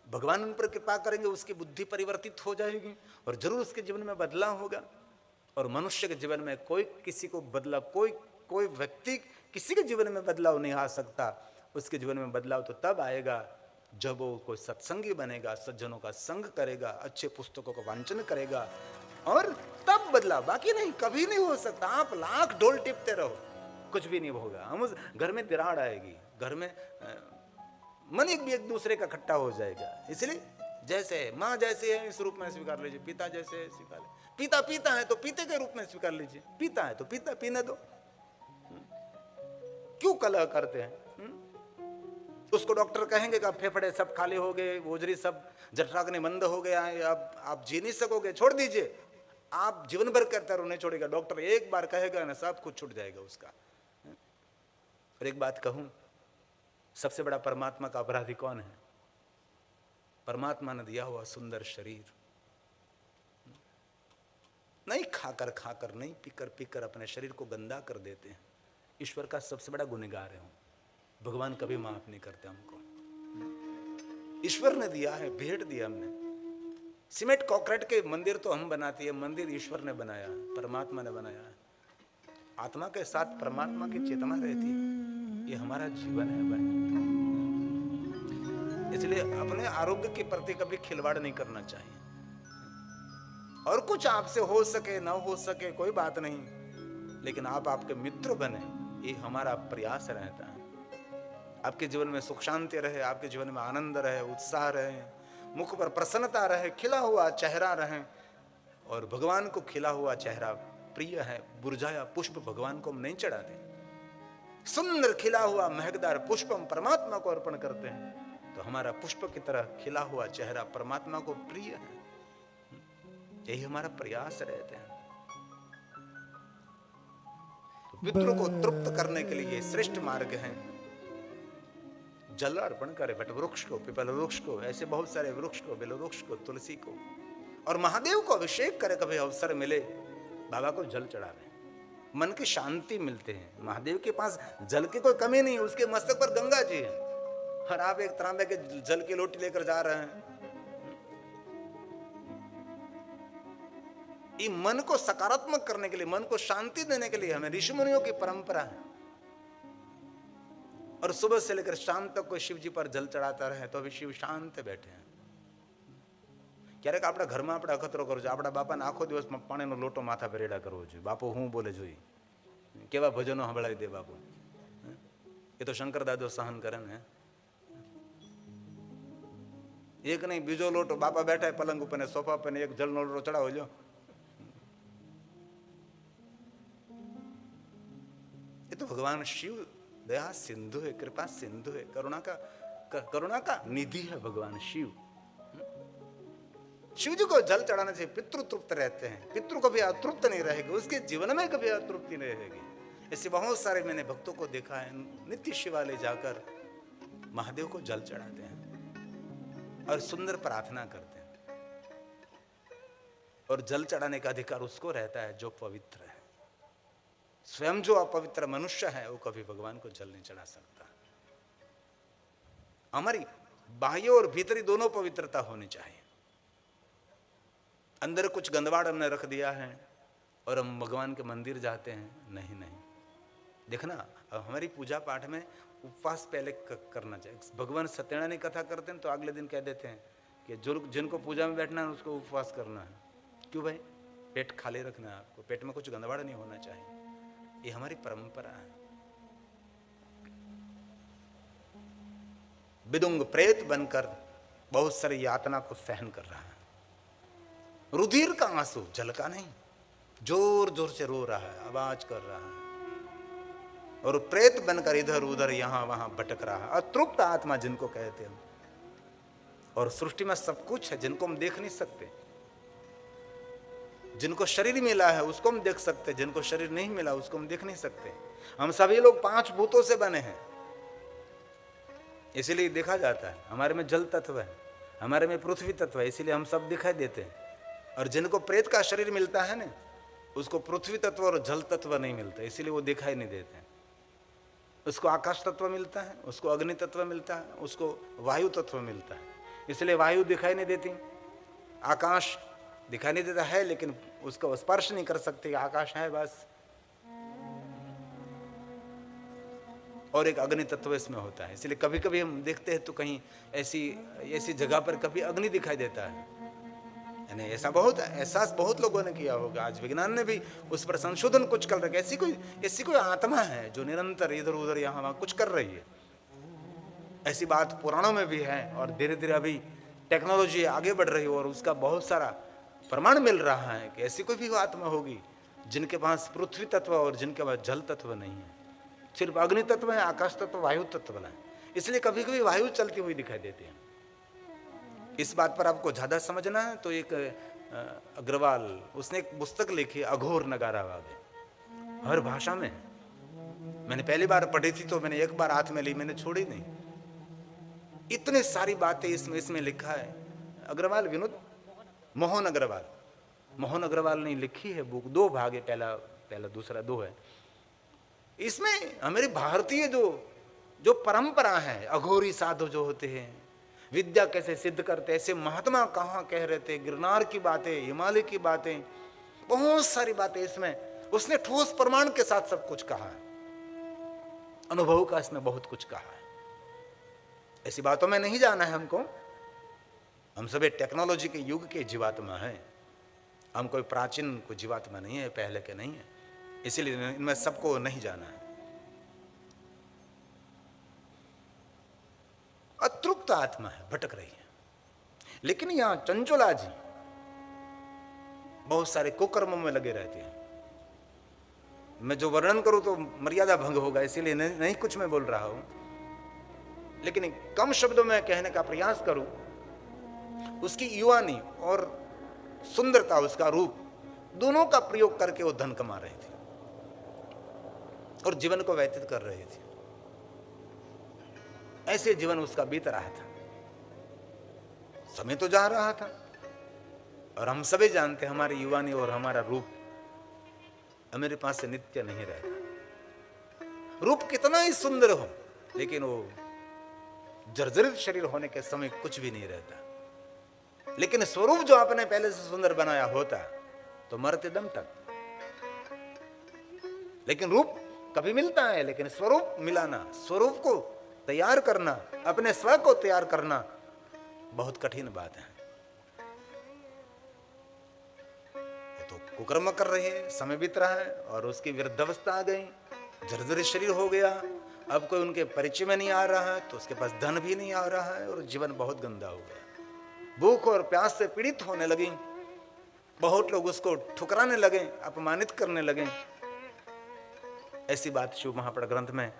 Speaker 1: भगवान उन पर कृपा करेंगे, उसकी बुद्धि परिवर्तित हो जाएगी और जरूर उसके जीवन में बदलाव होगा। और मनुष्य के जीवन में कोई किसी को बदला, कोई व्यक्ति किसी के जीवन में बदलाव नहीं आ सकता। उसके जीवन में बदलाव तो तब आएगा जब वो कोई सत्संगी बनेगा, सज्जनों का संग करेगा, अच्छे पुस्तकों का वांचन करेगा, और तब बदलाव, बाकी नहीं, कभी नहीं हो सकता। आप लाख ढोल टिपते रहो, कुछ भी नहीं होगा। हम उस घर में दरार आएगी, घर में मन एक दूसरे का इकट्ठा हो जाएगा। इसलिए जैसे माँ जैसे है इस रूप में स्वीकार लीजिए, पिता जैसे है स्वीकार लीजिए, पिता पीता है तो पीते के रूप में स्वीकार लीजिए, पीता है तो पीता पीने दो, क्यों कलह करते हैं? उसको डॉक्टर कहेंगे कि फेफड़े सब खाली हो गए, ओजरी सब जठराग्नि मंद हो गया है, अब आप जी नहीं सकोगे, छोड़ दीजिए। आप जीवन भर करते रहो, नहीं छोड़ेगा। डॉक्टर एक बार कहेगा ना, सब कुछ छूट जाएगा उसका। और एक बात कहूं, सबसे बड़ा परमात्मा का अपराधी कौन है? परमात्मा ने दिया हुआ सुंदर शरीर नहीं खाकर नहीं पीकर अपने शरीर को गंदा कर देते हैं। ईश्वर का सबसे बड़ा गुनहगार है। भगवान कभी माफ नहीं करते हमको। ईश्वर ने दिया है, भेंट दिया हमने। सीमेंट कॉन्क्रीट के मंदिर तो हम बनाते हैं, मंदिर ईश्वर ने बनाया, परमात्मा ने बनाया है। आत्मा के साथ परमात्मा की चेतना रहती है। ये हमारा जीवन है भाई। इसलिए अपने आरोग्य के प्रति कभी खिलवाड़ नहीं करना चाहिए। और कुछ आपसे हो सके ना हो सके कोई बात नहीं, लेकिन आप आपके मित्र बने, ये हमारा प्रयास रहता है। आपके जीवन में सुख शांति रहे, आपके जीवन में आनंद रहे, उत्साह रहे, मुख पर प्रसन्नता रहे, खिला हुआ चेहरा रहे। और भगवान को खिला हुआ चेहरा प्रिय है। बुरझाया पुष्प भगवान को हम नहीं चढ़ाते, सुंदर खिला हुआ महकदार पुष्प हम परमात्मा को अर्पण करते हैं। तो हमारा पुष्प की तरह खिला हुआ चेहरा परमात्मा को प्रिय है। यही हमारा प्रयास रहते हैं। तो पितरों को तृप्त करने के लिए श्रेष्ठ मार्ग है जल अर्पण करे, वट वृक्ष को, पीपल वृक्ष को, ऐसे बहुत सारे वृक्ष को, बेल वृक्ष को, तुलसी को, और महादेव को अभिषेक करे। कभी अवसर मिले बाबा को जल चढ़ावे, मन की शांति मिलते हैं। महादेव के पास जल की कोई कमी नहीं, उसके मस्तक पर गंगा जी है और आप एक तांबे के जल की लोटी लेकर जा रहे हैं। ये मन को सकारात्मक करने के लिए, मन को शांति देने के लिए हमें ऋषि मुनियों की परंपरा है। और सुबह से लेकर शाम तक कोई शिव जी पर जल चढ़ाता रहे तो अभी शिव शांत बैठे हैं। क्यारेक आपड़ा घर में આપણે અખતરો કરવો જોઈએ, આપણા બાપાને આખો દિવસ પાણીનો લોટો માથા પર રેડા કરવો જોઈએ, બાપુ હું બોલે જોઈએ, કેવા ભજનો સંભળાવી દે બાપુ, એ તો શંકર દાદો સહન કરે ને। એક નહીં બીજો લોટો, બાપા બેઠા પલંગ ઉપર ને સોફા પર એક જલનો લોટો ચડાવો લ્યો, भगवान शिव दया सिंधु है, कृपा सिंधु है, करुणा का निधि है भगवान शिव। शिव जी को जल चढ़ाने से पितृ तृप्त रहते हैं, पितृ कभी अतृप्त नहीं रहेगी, उसके जीवन में कभी अतृप्ति नहीं रहेगी। ऐसे बहुत सारे मैंने भक्तों को देखा है, नित्य शिवालय जाकर महादेव को जल चढ़ाते हैं और सुंदर प्रार्थना करते हैं। और जल चढ़ाने का अधिकार उसको रहता है जो पवित्र है। स्वयं जो अपवित्र मनुष्य है वो कभी भगवान को जल नहीं चढ़ा सकता। हमारी बाह्य और भीतरी दोनों पवित्रता होनी चाहिए। अंदर कुछ गंदवाड़ हमने रख दिया है और हम भगवान के मंदिर जाते हैं, नहीं नहीं। देखना, हमारी पूजा पाठ में उपवास पहले करना चाहिए। भगवान सत्यनारायण कथा करते हैं तो अगले दिन कह देते हैं कि जो जिनको पूजा में बैठना है उसको उपवास करना है। क्यों भाई? पेट खाली रखना है आपको, पेट में कुछ गंदवाड़ नहीं होना चाहिए। ये हमारी परंपरा है। विदुंग प्रेत बनकर बहुत सारी यातना को सहन कर रहा है। रुधिर का आंसू, जल का नहीं, जोर जोर से रो रहा है, आवाज कर रहा है और प्रेत बनकर इधर उधर यहां वहां भटक रहा है। अतृप्त आत्मा जिनको कहते हैं। और सृष्टि में सब कुछ है जिनको हम देख नहीं सकते। जिनको शरीर मिला है उसको हम देख सकते, जिनको शरीर नहीं मिला उसको हम देख नहीं सकते। हम सभी लोग 5 भूतों से बने हैं, इसीलिए देखा जाता है। हमारे में जल तत्व है, हमारे में पृथ्वी तत्व है, इसीलिए हम सब दिखाई देते हैं। और जिनको प्रेत का शरीर मिलता है ना, उसको पृथ्वी तत्व और जल तत्व नहीं मिलता, इसीलिए वो दिखाई नहीं देते। उसको आकाश तत्व मिलता है, उसको अग्नि तत्व मिलता है, उसको वायु तत्व मिलता है, इसलिए वायु दिखाई नहीं देती। आकाश दिखाई नहीं देता है लेकिन उसको स्पर्श नहीं कर सकते, आकाश है बस। और एक अग्नि तत्व इसमें होता है, इसलिए कभी कभी हम देखते हैं तो कहीं ऐसी जगह पर कभी अग्नि दिखाई देता है। यानी ऐसा बहुत एहसास बहुत लोगों ने किया होगा। आज विज्ञान ने भी उस पर संशोधन कुछ कर रखा है। ऐसी कोई आत्मा है जो निरंतर इधर उधर यहाँ वहाँ कुछ कर रही है। ऐसी बात पुराणों में भी है और धीरे धीरे अभी टेक्नोलॉजी आगे बढ़ रही है और उसका बहुत सारा प्रमाण मिल रहा है कि ऐसी कोई भी आत्मा होगी जिनके पास पृथ्वी तत्व और जिनके पास जल तत्व नहीं है, सिर्फ अग्नि तत्व है, आकाश तत्व, वायु तत्व है। इसलिए कभी कभी वायु चलती हुई दिखाई देती है। इस बात पर आपको ज्यादा समझना है तो एक अग्रवाल, उसने एक पुस्तक लिखी अघोर नगारा वागे, हर भाषा में। मैंने पहली बार पढ़ी थी तो मैंने एक बार हाथ में ली, मैंने छोड़ी नहीं। इतने सारी बातें इसमें लिखा है। अग्रवाल विनोद मोहन अग्रवाल ने लिखी है बुक। 2 भाग है, पहला दूसरा 2 है। इसमें हमारी भारतीय जो परंपरा है, अघोरी साधु जो होते हैं, विद्या कैसे सिद्ध करते, ऐसे महात्मा कहाँ कह रहे थे, गिरनार की बातें, हिमालय की बातें, बहुत सारी बातें इसमें उसने ठोस प्रमाण के साथ सब कुछ कहा है। अनुभव का इसमें बहुत कुछ कहा है। ऐसी बातों में नहीं जाना है हमको। हम सभी टेक्नोलॉजी के युग के जीवात्मा हैं। हम कोई प्राचीन कोई जीवात्मा नहीं है, पहले के नहीं है, इसीलिए इनमें सबको नहीं जाना है। अतृप्त आत्मा है, भटक रही है। लेकिन यहां चंचला जी बहुत सारे कुकर्मों में लगे रहते हैं। मैं जो वर्णन करूं तो मर्यादा भंग होगा, इसीलिए नहीं कुछ मैं बोल रहा हूं, लेकिन कम शब्दों में कहने का प्रयास करूं। उसकी युवानी और सुंदरता, उसका रूप, दोनों का प्रयोग करके वो धन कमा रही थी और जीवन को व्यतीत कर रही थी। ऐसे जीवन उसका बीत रहा था। समय तो जा रहा था और हम सभी जानते हैं हमारी युवानी और हमारा रूप मेरे पास से नित्य नहीं रहता। रूप कितना ही सुंदर हो लेकिन वो जर्जरित शरीर होने के समय कुछ भी नहीं रहता। लेकिन स्वरूप जो आपने पहले से सुंदर बनाया होता तो मरते दम तक। लेकिन रूप कभी मिलता है, लेकिन स्वरूप मिलाना, स्वरूप को तैयार करना, अपने स्व को तैयार करना बहुत कठिन बात है। तो कुकर्म कर रहे हैं, समय बीत रहा है और उसकी वृद्धावस्था आ गई, जर्जरित शरीर हो गया। अब कोई उनके परिचय में नहीं आ रहा है तो उसके पास धन भी नहीं आ रहा है और जीवन बहुत गंदा हो गया। भूख और प्यास से पीड़ित होने लगी। बहुत लोग उसको ठुकराने लगे, अपमानित करने लगे। ऐसी बात शिव महापड़ ग्रंथ में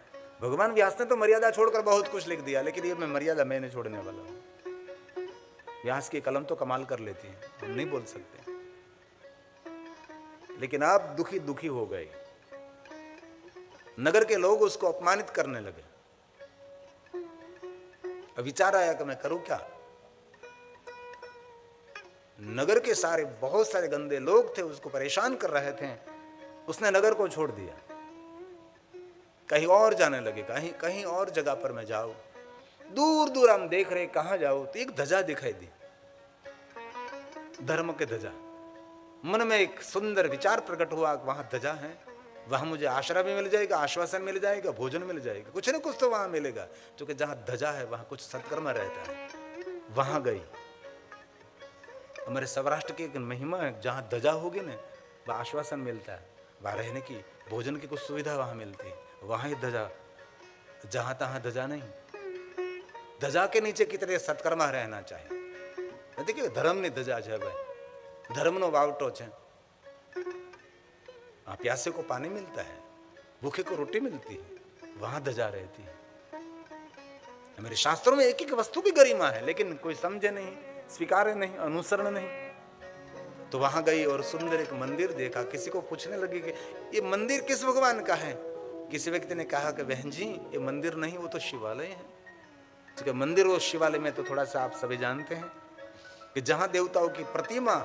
Speaker 1: भगवान व्यास ने तो मर्यादा छोड़कर बहुत कुछ लिख दिया, लेकिन ये मैं मर्यादा मैं नहीं छोड़ने वाला हूं। व्यास की कलम तो कमाल कर लेती है, हम नहीं बोल सकते। लेकिन आप दुखी दुखी हो गए, नगर के लोग उसको अपमानित करने लगे। अब विचार आया कि मैं करूं क्या। नगर के सारे बहुत सारे गंदे लोग थे, उसको परेशान कर रहे थे। उसने नगर को छोड़ दिया, कहीं और जाने लगे, कहीं कहीं और जगह पर मैं जाऊं। दूर दूर हम देख रहे कहां जाऊं, तो एक ध्वजा दिखाई दी, धर्म के ध्वजा। मन में एक सुंदर विचार प्रकट हुआ, वहां ध्वजा है, वहां मुझे आश्रय भी मिल जाएगा, आश्वासन मिल जाएगा, भोजन मिल जाएगा, कुछ न कुछ तो वहां मिलेगा, क्योंकि जहां ध्वजा है वहां कुछ सत्कर्म रहता है। वहां गई। हमारे सौराष्ट्र की एक महिमा है, जहां ध्वजा होगी ना वह आश्वासन मिलता है, वहां रहने की, भोजन की कुछ सुविधा वहां मिलती है। वहां ही ध्वजा, जहां तहां ध्वजा नहीं। ध्वजा के नीचे कितने सत्कर्मा रहना चाहिए। देखिए धर्म ने ध्वजा है भाई, धर्म नो वावटो है। प्यासे को पानी मिलता है, भूखे को रोटी मिलती है, वहां ध्वजा रहती है। मेरे शास्त्रों में एक एक वस्तु की गरिमा है, लेकिन कोई समझे नहीं, स्वीकारे नहीं, अनुसरण नहीं। तो वहां गई और सुंदर एक मंदिर देखा। किसी को पूछने लगी कि ये मंदिर किस भगवान का है। किसी व्यक्ति ने कहा कि बहन जी ये मंदिर नहीं, वो तो शिवालय है। क्योंकि मंदिर और शिवालय में तो थोड़ा सा आप सभी जानते हैं कि जहां देवताओं की प्रतिमा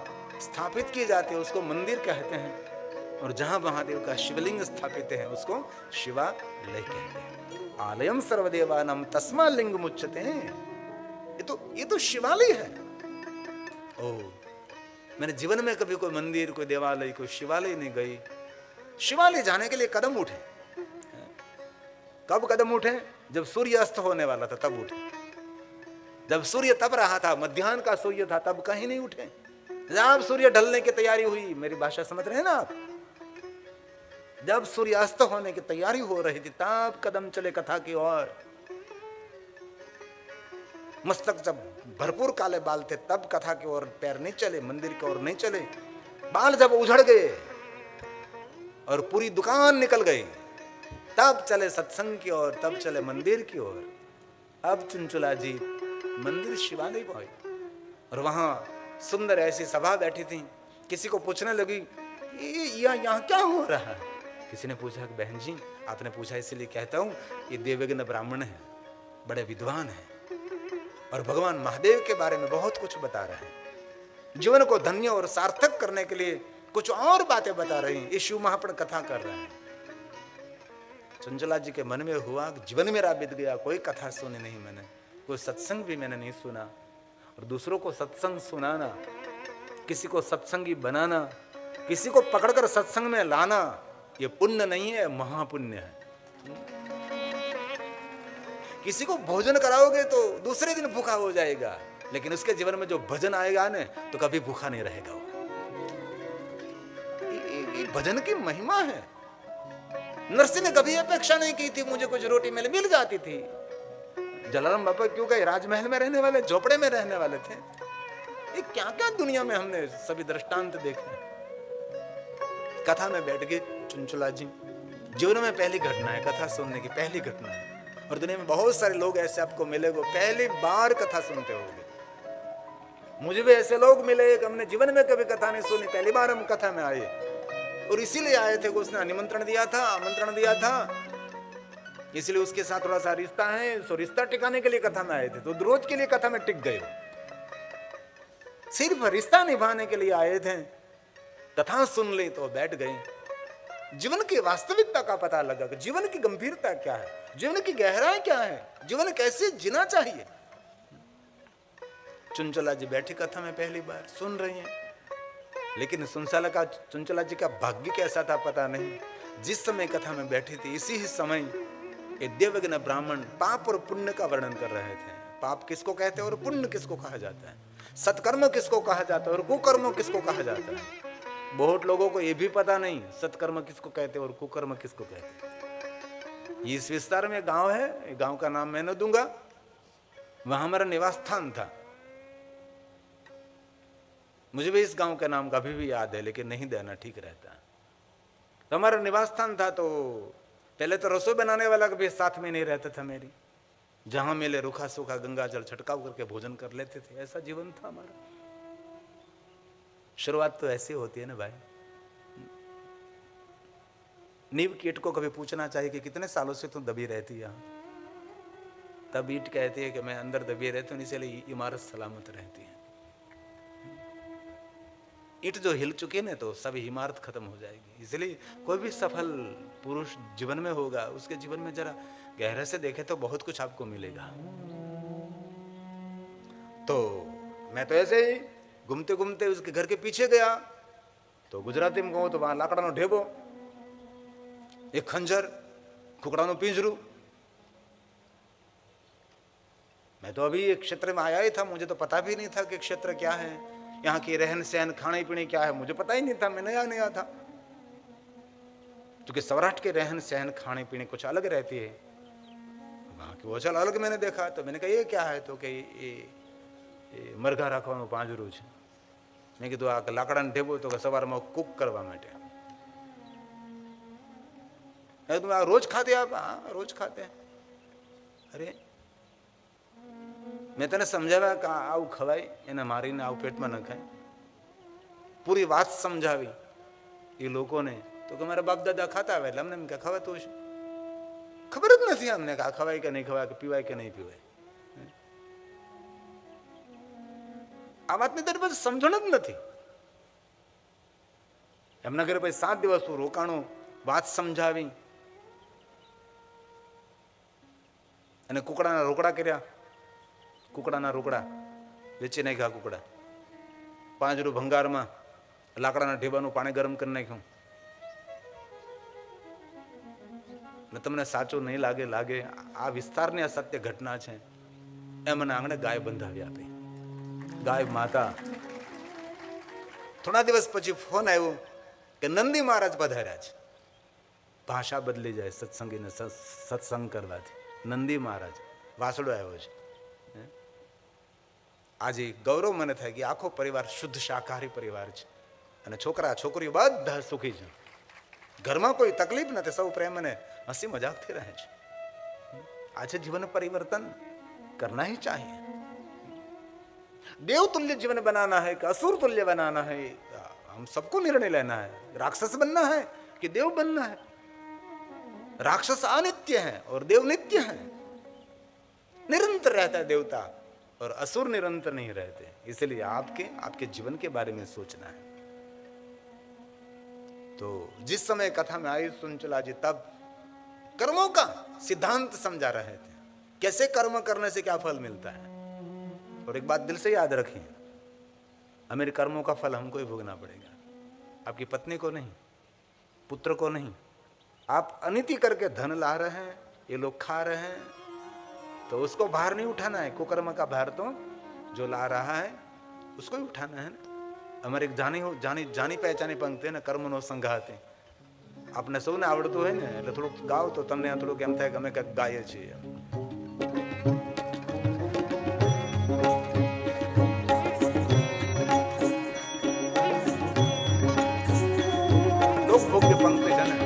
Speaker 1: स्थापित की जाती है उसको मंदिर कहते हैं, और जहां महादेव का शिवलिंग स्थापित है उसको शिवालय कहते हैं। आलयम सर्वदेवानां तस्मा लिंग मुच्यते। ये तो शिवालय है। ओ, मैंने जीवन में कभी कोई मंदिर, कोई देवालय, कोई शिवालय नहीं गई। शिवालय जाने के लिए कदम उठे। कब कदम उठे? जब सूर्य अस्त होने वाला था तब उठे। जब सूर्य तप रहा था, मध्याह्न का सूर्य था, तब कहीं नहीं उठे। जब सूर्य ढलने की तैयारी हुई, मेरी भाषा समझ रहे हैं ना आप, जब सूर्य अस्त होने की तैयारी हो रही थी तब कदम चले कथा की ओर। मस्तक जब भरपूर काले बाल थे तब कथा की ओर पैर नहीं चले, मंदिर की ओर नहीं चले। बाल जब उझड़ गए और पूरी दुकान निकल गई तब चले सत्संग की ओर, तब चले मंदिर की ओर। अब चुनचुला जी मंदिर शिवालय पहुंचे और वहां सुंदर ऐसी सभा बैठी थी। किसी को पूछने लगी यहाँ क्या हो रहा है। किसी ने पूछा कि बहन जी आपने पूछा इसलिए कहता हूं, ये देवज्ञ ब्राह्मण है, बड़े विद्वान है और भगवान महादेव के बारे में बहुत कुछ बता रहे हैं। जीवन को धन्य और सार्थक करने के लिए कुछ और बातें बता रहे हैं। ये शिव महापण कथा कर रहे हैं। चंचला जी के मन में हुआ कि जीवन मेरा बीत गया, कोई कथा सुनी नहीं मैंने, कोई सत्संग भी मैंने नहीं सुना। और दूसरों को सत्संग सुनाना, किसी को सत्संगी बनाना, किसी को पकड़कर सत्संग में लाना, ये पुण्य नहीं है, महापुण्य है। किसी को भोजन कराओगे तो दूसरे दिन भूखा हो जाएगा, लेकिन उसके जीवन में जो भजन आएगा ना तो कभी भूखा नहीं रहेगा। ये भजन की महिमा है। नरसिंह ने कभी अपेक्षा नहीं की थी मुझे कुछ रोटी मिल जाती थी। जलाराम बाबा क्यों गए, राजमहल में रहने वाले, झोपड़े में रहने वाले थे। ये क्या क्या दुनिया में हमने सभी दृष्टांत देखे। कथा में बैठ गए चुनचुला जी, जीवन में पहली घटना है, कथा सुनने की पहली घटना है। और दुनिया में बहुत सारे लोग ऐसे आपको मिलेंगे, पहली बार कथा सुनते होंगे। मुझे भी ऐसे लोग मिले कि हमने जीवन में कभी कथा नहीं सुनी, पहली बार हम कथा में आए और इसीलिए आए थे कि उसने निमंत्रण दिया था, आमंत्रण दिया था, इसलिए उसके साथ थोड़ा सा रिश्ता है, सो रिश्ता टिकाने के लिए कथा में आए थे। तो रोज के लिए कथा में टिक गए, सिर्फ रिश्ता निभाने के लिए आए थे। कथा सुन ली तो बैठ गए। जीवन की वास्तविकता का पता लगा कि जीवन की गंभीरता क्या है, जीवन की गहराई क्या है, जीवन कैसे जीना चाहिए। चुनचुला जी बैठी कथा में पहली बार सुन रही हैं, लेकिन चुनचुला जी का भाग्य कैसा था पता नहीं। जिस समय कथा में बैठी थी इसी ही समय देवज्ञ ब्राह्मण पाप और पुण्य का वर्णन कर रहे थे। पाप किसको कहते हैं और पुण्य किसको कहा जाता है, सत्कर्म किसको कहा जाता है और कुकर्म किसको कहा जाता है। बहुत लोगों को यह भी पता नहीं सत्कर्म किसको कहते हैं और कुकर्म किसको कहते हैं। इस विस्तार में गांव है, गांव का नाम मैं न दूंगा, वहां हमारा निवास स्थान था। मुझे भी इस गांव का नाम कभी भी याद है, लेकिन नहीं देना ठीक रहता। तो हमारा निवास स्थान था, तो पहले तो रसोई बनाने वाला भी साथ में नहीं रहता था मेरी, जहां मिले रूखा सूखा गंगा जल छटकाव करके भोजन कर लेते थे। ऐसा जीवन था हमारा। शुरुआत तो ऐसी होती है ना भाई। नींव की ईंट को कभी पूछना चाहिए कि कितने सालों से तुम दबी रहती है यहाँ? तब ईंट कहती है कि मैं अंदर दबी रहती हूँ, इसलिए इमारत सलामत रहती है। ईंट जो हिल चुकी है ना तो सब इमारत खत्म हो जाएगी। इसलिए कोई भी सफल पुरुष जीवन में होगा, उसके जीवन में जरा गहरे से देखे तो बहुत कुछ आपको मिलेगा। तो मैं तो ऐसे ही घूमते घूमते उसके घर के पीछे गया, तो गुजराती में कहूं तो वहां लाकड़ा नो ढेबो, एक खंजर, कुकड़ा नो पिंजरू। मैं तो अभी एक क्षेत्र में आया ही था, मुझे तो पता भी नहीं था कि क्षेत्र क्या है, यहाँ की रहन सहन खाने पीने क्या है, मुझे पता ही नहीं था। मैं नया था, क्योंकि सौराष्ट्र के रहन सहन खाने पीने कुछ अलग रहती है, वहाँ की भोजन अलग मैंने देखा। तो मैंने कहा ये क्या है? तो कि ये मरघा रखવાનું પાંજરું છે। મેં કીધું આ લાકડાને ઢેબો, તો સવારમાં કુક કરવા માટે। तुम रोज खाते आप? हाँ रोज खाते हैं। अरे मैं तने समझाव्या कि आવું ખવાય, એને મારીને આવું પેટમાં નખાય, પૂરી વાત સમજાવી એ લોકોને। તો કે મારા બાપ દાદા ખાતા આવે એટલે અમને એમ કે ખવાતું હશે। ખબર જ નથી અમને કે આ ખવાય કે નહીં ખવાય, કે પીવાય કે નહીં પીવાય। આ વાતની તારી પાસે સમજણ જ નથી। એમના ઘરે પછી 7 દિવસ રોકાણું, વાત સમજાવી અને કુકડાના રોકડા કર્યા। કુકડાના રોકડા વેચી નાખ્યા। કુકડા પાંજરું ભંગારમાં લાકડાના ઢેબાનું પાણી ગરમ કરી નાખ્યું। ને તમને સાચું નહીં લાગે, આ વિસ્તારની આ સત્ય ઘટના છે। એમને આંગણે ગાય બંધાવી આપી। ગાય માતા। થોડા દિવસ પછી ફોન આવ્યો કે નંદી મહારાજ પધાર્યા છે। ભાષા બદલી જાય સત્સંગીને સત્સંગ કરવાથી। નંદી મહારાજ વાસડો આવ્યો છે। આજે ગૌરવ મને થાય કે આખો પરિવાર શુદ્ધ શાકાહારી પરિવાર છે અને છોકરા છોકરીઓ બધા સુખી છે। ઘરમાં કોઈ તકલીફ નથી, સૌ પ્રેમ અને હસી મજાકથી રહે છે। આજે जीवन परिवर्तन करना ही चाहिए। देव तुल्य जीवन बनाना है कि असुर तुल्य बनाना है, हम सबको निर्णय लेना है। राक्षस बनना है कि देव बनना है। राक्षस अनित्य है और देव नित्य है, निरंतर रहता है देवता, और असुर निरंतर नहीं रहते। इसलिए आपके जीवन के बारे में सोचना है। तो जिस समय कथा में आई सुनचला जी, तब कर्मों का सिद्धांत समझा रहे थे, कैसे कर्म करने से क्या फल मिलता है। और एक बात दिल से याद रखिए, मेरे कर्मों का फल हमको ही भोगना पड़ेगा, आपकी पत्नी को नहीं, पुत्र को नहीं। आप अनिति करके धन ला रहे हैं, ये लोग खा रहे हैं, तो उसको भार नहीं उठाना है। कुकर्म का भार तो जो ला रहा है उसको ही उठाना है ना। हमारे एक जानी पहचानी पंक्ति है ना, कर्म नो संघाते। आपने સૌને આવડતું હોય ને એટલે થોડુંક ગાવ તો તમને થોડુંક એમ થાય કે અમે કંઈક ગાઈએ છીએ। લોકભોગ્ય પંક્તિ છે ને,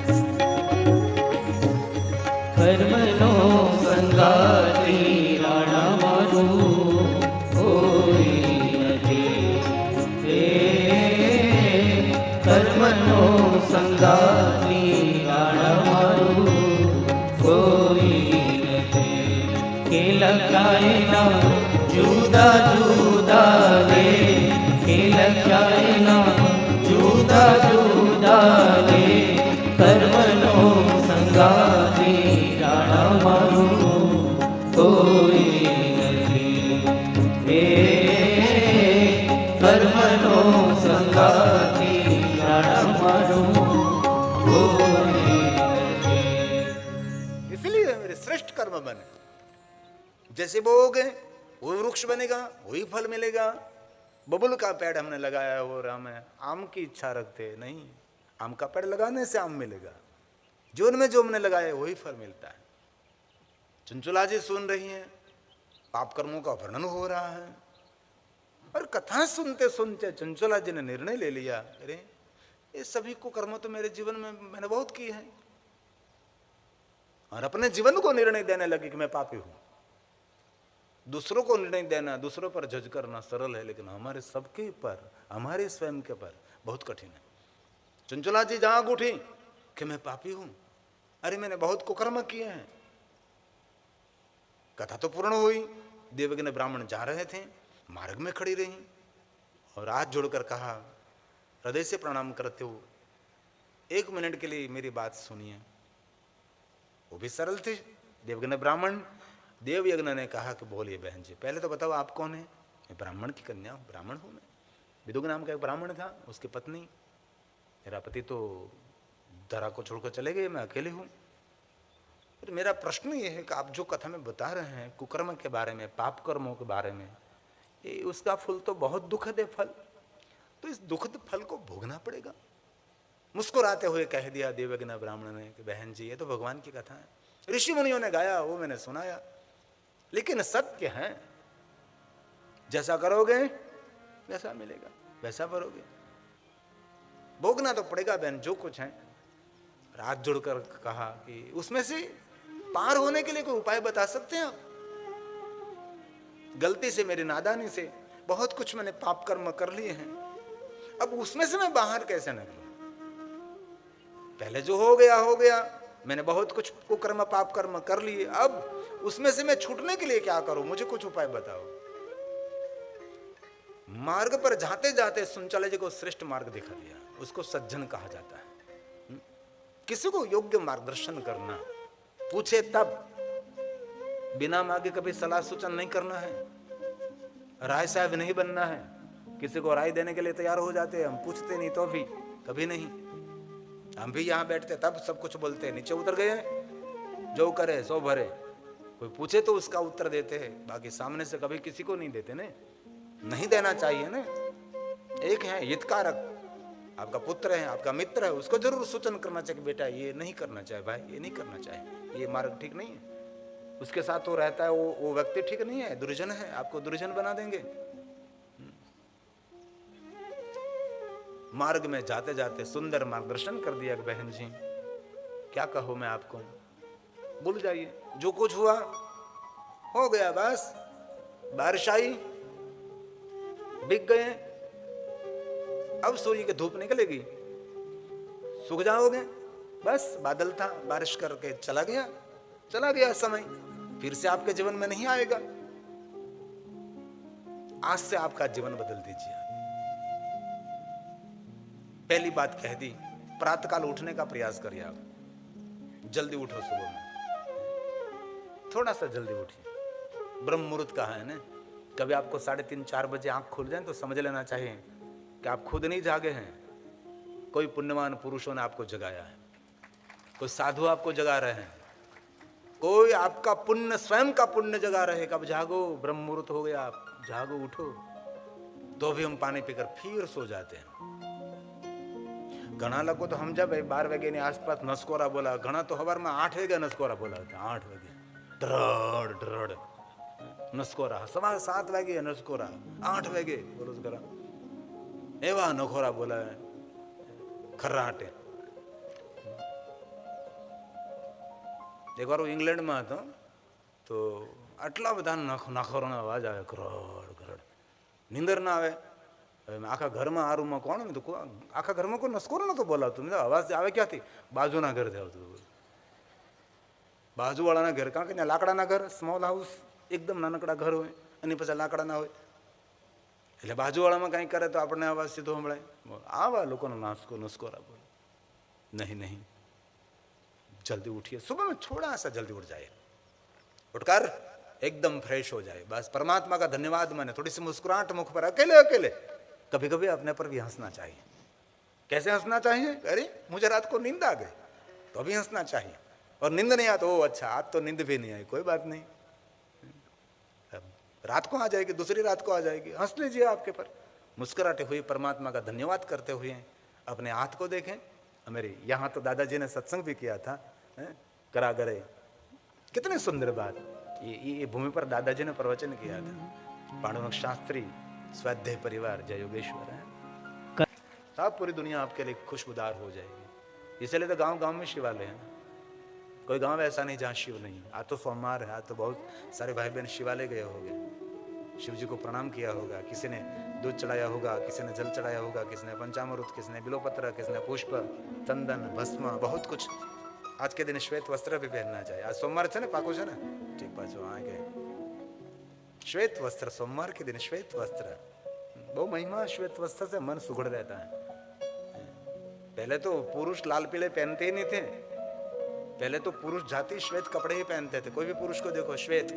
Speaker 2: કર્મનો સંગાતી રાણા મારું કોઈ નથી। કર્મનો સંગાતી રાણા મારું કોઈ નથી। કે લખાયેલા જુદા જુદા રે, કે લખાયેલા જુદા જુદા રે। કર્મનો સંગાતી રાણા મારું કોઈ નથી। કર્મનો સંગાતી રાણા મારું કોઈ નથી।
Speaker 1: इसलिए मेरे श्रेष्ठ कर्म बने। जैसे बोओगे वही वृक्ष बनेगा, वही फल मिलेगा। बबुल का पेड़ हमने लगाया हो और हमें आम की इच्छा रखते नहीं, आम का पेड़ लगाने से आम मिलेगा। जीवन में जो हमने लगाया वही फल मिलता है। चंचुला जी सुन रही हैं, पाप कर्मों का वर्णन हो रहा है, और कथा सुनते सुनते चंचुला जी ने निर्णय ले लिया, अरे ये सभी को कर्म तो मेरे जीवन में मैंने बहुत किए हैं, और अपने जीवन को निर्णय देने लगे कि मैं पापी हूं। दूसरों को निर्णय देना, दूसरों पर जज करना सरल है, लेकिन हमारे सबके पर, हमारे स्वयं के पर बहुत कठिन है। चंचला जी जाग उठी कि मैं पापी हूं, अरे मैंने बहुत कुकर्म किए हैं। कथा तो पूर्ण हुई। देवज्ञ ब्राह्मण जा रहे थे, मार्ग में खड़ी रही और हाथ जोड़कर कहा, हृदय से प्रणाम करते हो, 1 मिनट के लिए मेरी बात सुनिए। वो भी सरल थे देवज्ञ ब्राह्मण। देवयज्ञ ने कहा कि बोलिए बहन जी, पहले तो बताओ आप कौन है? मैं ब्राह्मण की कन्या हूँ, ब्राह्मण हूँ मैं। विदुग नाम का एक ब्राह्मण था, उसकी पत्नी, मेरा पति तो धरा को छोड़कर चले गए, मैं अकेले हूँ। तो मेरा प्रश्न ये है कि आप जो कथा में बता रहे हैं कुकर्म के बारे में, पाप कर्मों के बारे में, ये उसका फल तो बहुत दुखद है फल, तो इस दुखद फल को भोगना पड़ेगा। मुस्कुराते हुए कह दिया देवज्ञ ब्राह्मण ने कि बहन जी ये तो भगवान की कथा है, ऋषि मुनियों ने गाया, वो मैंने सुनाया, लेकिन सत्य है, जैसा करोगे वैसा मिलेगा, वैसा भरोगे, भोगना तो पड़ेगा बहन जो कुछ है। हाथ जोड़कर कहा कि उसमें से पार होने के लिए कोई उपाय बता सकते हैं आप? गलती से, मेरी नादानी से बहुत कुछ मैंने पाप कर्म कर लिए हैं, अब उसमें से मैं बाहर कैसे निकलूं? पहले जो हो गया, मैंने बहुत कुछ कुकर्म पाप कर्म कर लिए, अब उसमें से मैं छूटने के लिए क्या करूं? मुझे कुछ उपाय बताओ। मार्ग पर जाते जाते सुनचाले जी को श्रेष्ठ मार्ग दिखा दिया, उसको सज्जन कहा जाता है। किसी को योग्य मार्गदर्शन करना, पूछे तब, बिना मांगे कभी सलाह सूचन नहीं करना है, राय साहब नहीं बनना है। किसी को राय देने के लिए तैयार हो जाते हैं, हम पूछते नहीं तो भी कभी नहीं। हम भी यहाँ बैठते तब सब कुछ बोलते हैं, नीचे उतर गए जो करे सो भरे, कोई पूछे तो उसका उत्तर देते हैं, बाकी सामने से कभी किसी को नहीं देते ने, नहीं देना चाहिए ना। एक है हितकारक, आपका पुत्र है, आपका मित्र है, उसको जरूर सूचन करना चाहिए, बेटा ये नहीं करना चाहिए, भाई ये नहीं करना चाहिए, ये मार्ग ठीक नहीं है। उसके साथ वो रहता है, वो व्यक्ति ठीक नहीं है, दुर्जन है, आपको दुर्जन बना देंगे। मार्ग में जाते जाते सुंदर मार्गदर्शन कर दिया बहन जी, क्या कहो मैं आपको, भूल जाइए, जो कुछ हुआ हो गया, बस बारिश आई, बिक गए, अब सूर्य की धूप निकलेगी, सूख जाओगे, बस बादल था, बारिश करके चला गया समय, फिर से आपके जीवन में नहीं आएगा। आज से आपका जीवन बदल दीजिए। पहली बात कह दी, प्रातःकाल उठने का प्रयास करिए। आप जल्दी उठो, सुबह में थोड़ा सा जल्दी उठिए, ब्रह्म मुहूर्त का है ना। कभी आपको 3:30-4 बजे आंख खुल जाए तो समझ लेना चाहिए कि आप खुद नहीं जागे हैं, कोई पुण्यवान पुरुषों ने आपको जगाया है, कोई साधु आपको जगा रहे हैं, कोई आपका पुण्य, स्वयं का पुण्य जगा रहे। कब जागो, ब्रह्म मुहूर्त हो गया, आप जागो, उठो। तो भी हम पानी पीकर फिर सो जाते हैं। घना लोग तो हम जब 12 वागे ની આસપાસ નસકોરા બોલા, ઘણા તો સવારમાં 8 વાગે નસકોરા બોલાવતા, 8 વાગે ધડ નસકોરા, સવા 7 વાગે નસકોરા, 8 વાગે બોલો કરા, એવા નખોરા બોલાવે ખરાટે। એક વાર હું ઇંગ્લેન્ડમાં હતો તો આટલા બધા નખોરાનો અવાજ આવે, ઘરડ ઘરડ, નીંદર ના આવે। આખા ઘરમાં આ રૂમમાં કોણ, મેં તો આખા ઘરમાં કોઈ નસકોરો નતો બોલાવતો, મેં અવાજ આવે ક્યાંથી? બાજુના ઘરથી આવતું, બાજુવાળાના ઘર, કારણ કે ત્યાં લાકડાના ઘર, સ્મોલ હાઉસ, એકદમ નાનકડા ઘર હોય અને પછી લાકડાના હોય, એટલે બાજુવાળામાં કંઈ કરે તો આપણને અવાજ સીધો સંભળાય। આવા લોકોનો નસકોરા બોલે। नहीं, जल्दी उठिए, सुबह में थोड़ा सा जल्दी उठ जाए, उठकर एकदम फ्रेश हो जाए, बस परमात्मा का धन्यवाद माने, थोड़ी सी मुस्कुराहट मुख पर, अकेले कभी कभी अपने पर भी हंसना चाहिए। कैसे हंसना चाहिए? अरे मुझे रात को नींद आ गई तो अभी हंसना चाहिए, और नींद नहीं आ तो अच्छा, आज तो नींद भी नहीं आई, कोई बात नहीं, रात को आ जाएगी, दूसरी रात को आ जाएगी, हंस लीजिए आपके पर, मुस्कुराते हुए परमात्मा का धन्यवाद करते हुए अपने हाथ को देखें। मेरे यहाँ तो दादाजी ने सत्संग भी किया था, करागरे, कितनी सुंदर बात। ये भूमि पर दादाजी ने प्रवचन किया था, पांडुरंग शास्त्री, स्वाध्याय परिवार, जय योगेश्वर है। सब पूरी दुनिया आपके लिए खुशबूदार हो जाएगी। इसलिए तो गांव गांव में शिवालय है, कोई गांव ऐसा नहीं जहाँ शिव नहीं। आज तो सोमवार है, आज तो बहुत सारे भाई बहन शिवालय गए होंगे, शिव जी को प्रणाम किया होगा, किसी ने दूध चढ़ाया होगा, किसी ने जल चढ़ाया होगा, किसी ने पंचामृत, किसी ने बिलोपत्र, किसी ने पुष्प, चंदन, भस्म, बहुत कुछ। आज के दिन श्वेत वस्त्र भी पहनना चाहिए। आज सोमवार है ना, पाको है ना, ठीक पाचो आगे श्वेत वस्त्र, सोमवार के दिन श्वेत वस्त्र, बहुत महिमा। श्वेत वस्त्र से मन सुगड़ रहता है। पहले तो पुरुष लाल पीले पहनते ही नहीं थे, पहले तो पुरुष जाति श्वेत कपड़े ही पहनते थे। कोई भी पुरुष को देखो श्वेत,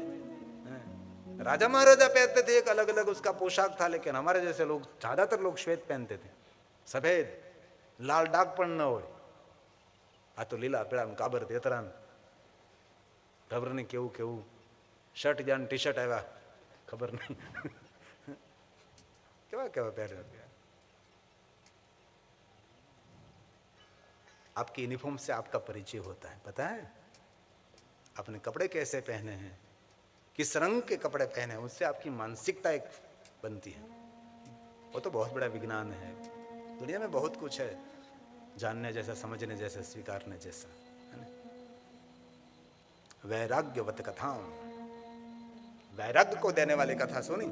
Speaker 1: राजा महाराजा पहनते थे, एक अलग अलग उसका पोशाक था, लेकिन हमारे जैसे लोग ज्यादातर लोग श्वेत पहनते थे, सफेद, लाल डाग पण न हो। आ तो લીલા પીળા કાબર તેતરાન ખબર નહીં કેવું કેવું શર્ટ જાન ટી શર્ટ આવ્યા, ખબર નહીં કેવા કેવા પહેર્યા। आपकी यूनिफॉर्म से आपका परिचय होता है, पता है? अपने कपड़े कैसे पहने हैं, किस रंग के कपड़े पहने हैं, उससे आपकी मानसिकता एक बनती है। वो तो बहुत बड़ा विज्ञान है। दुनिया में बहुत कुछ है जानने जैसा, समझने जैसा, स्वीकारने जैसा, है ना? वैराग्यवत कथा, वैराग्य को देने वाली कथा सुनी।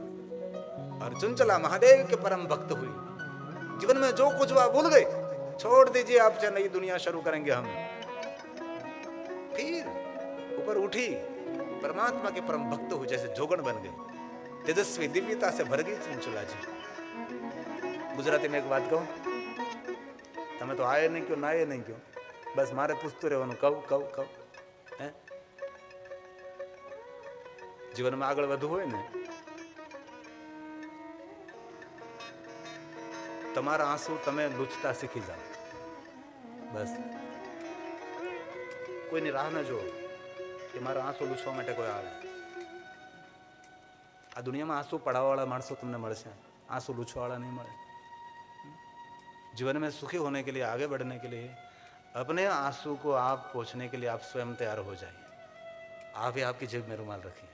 Speaker 1: अर्जुन चला महादेव के परम भक्त हुई। जीवन में जो कुछ हुआ भूल गए, छोड़ दीजिए, आपसे नई दुनिया शुरू करेंगे हम। फिर ऊपर उठी, परमात्मा के परम भक्त हुए, जैसे जोगन बन गए, तेजस्वी दिव्यता से भर गई चंचला जी। गुजराती में एक बात कहूं, તમે તો આયે નહીં ક્યો, નાયે નહીં ક્યો, બસ મારે પૂછતું રહેવાનું, કહું હે। જીવનમાં આગળ વધવું હોય ને, તમારા આંસુ તમે લૂછતા શીખી જાઓ, બસ। કોઈની રાહ ન જો કે મારા આંસુ લૂછવા માટે કોઈ આવે। આ દુનિયામાં આંસુ પડાવવાવાળા માણસો તમને મળશે, આંસુ લૂછવાવાળા નહીં મળે। जीवन में सुखी होने के लिए, आगे बढ़ने के लिए, अपने आंसू को आप पोंछने के लिए आप स्वयं तैयार हो जाइए। आप ही आपकी जेब में रुमाल रखिए,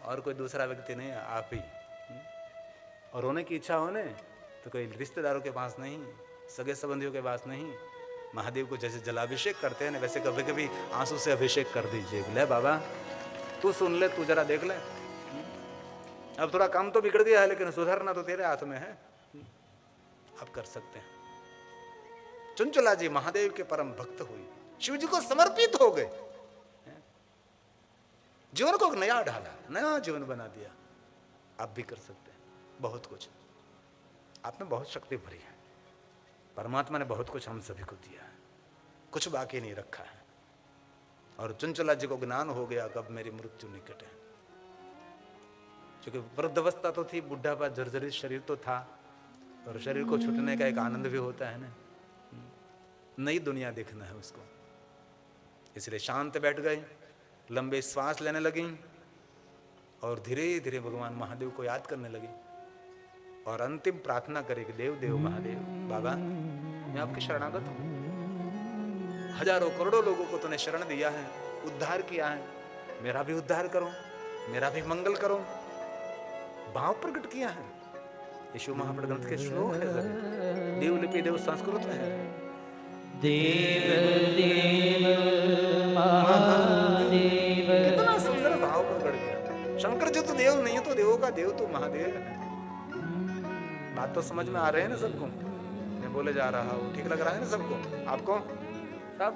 Speaker 1: और कोई दूसरा व्यक्ति नहीं, आप ही। और रोने की इच्छा होने तो कोई रिश्तेदारों के पास नहीं, सगे संबंधियों के पास नहीं, महादेव को जैसे जलाभिषेक करते हैं ना, वैसे कभी कभी आंसू से अभिषेक कर दीजिए। ले बाबा तू सुन ले, तू जरा देख ले, अब थोड़ा काम तो बिगड़ गया है, लेकिन सुधरना तो तेरे हाथ में है, आप कर सकते हैं। चंचला जी महादेव के परम भक्त हुई, शिव जी को समर्पित हो गए, जीवन को नया ढाला, नया जीवन बना दिया। आप भी कर सकते हैं बहुत कुछ। आप में बहुत शक्ति भरी है, परमात्मा ने बहुत कुछ हम सभी को दिया है, कुछ बाकी नहीं रखा है। और चंचला जी को ज्ञान हो गया कब मेरी मृत्यु निकट है, क्योंकि वृद्धावस्था तो थी, बुढ़ापा, जर्जरित शरीर तो था, और शरीर को छूटने का एक आनंद भी होता है ना, नई दुनिया देखना है उसको। इसलिए शांत बैठ गए, लंबे श्वास लेने लगी, और धीरे धीरे भगवान महादेव को याद करने लगी, और अंतिम प्रार्थना करेगी, देव देव महादेव, बाबा मैं आपकी शरणागत हूं, हजारों करोड़ों लोगों को तूने शरण दिया है, उद्धार किया है, मेरा भी उद्धार करो, मेरा भी मंगल करो। भाव प्रकट किया है। यीशु महाप्रभु ग्रंथ के श्लोक है, देवलिपि देव संस्कृत में है।
Speaker 2: देव देव महादेव,
Speaker 1: कितना सुंदर भाव प्रकट किया। शंकर जी तो देव नहीं है, तो देवों का देव तो महादेव है। बात तो समझ में आ रहे हैं ना सबको? मैं बोले जा रहा हूँ, ठीक लग रहा है ना सबको? आपको सब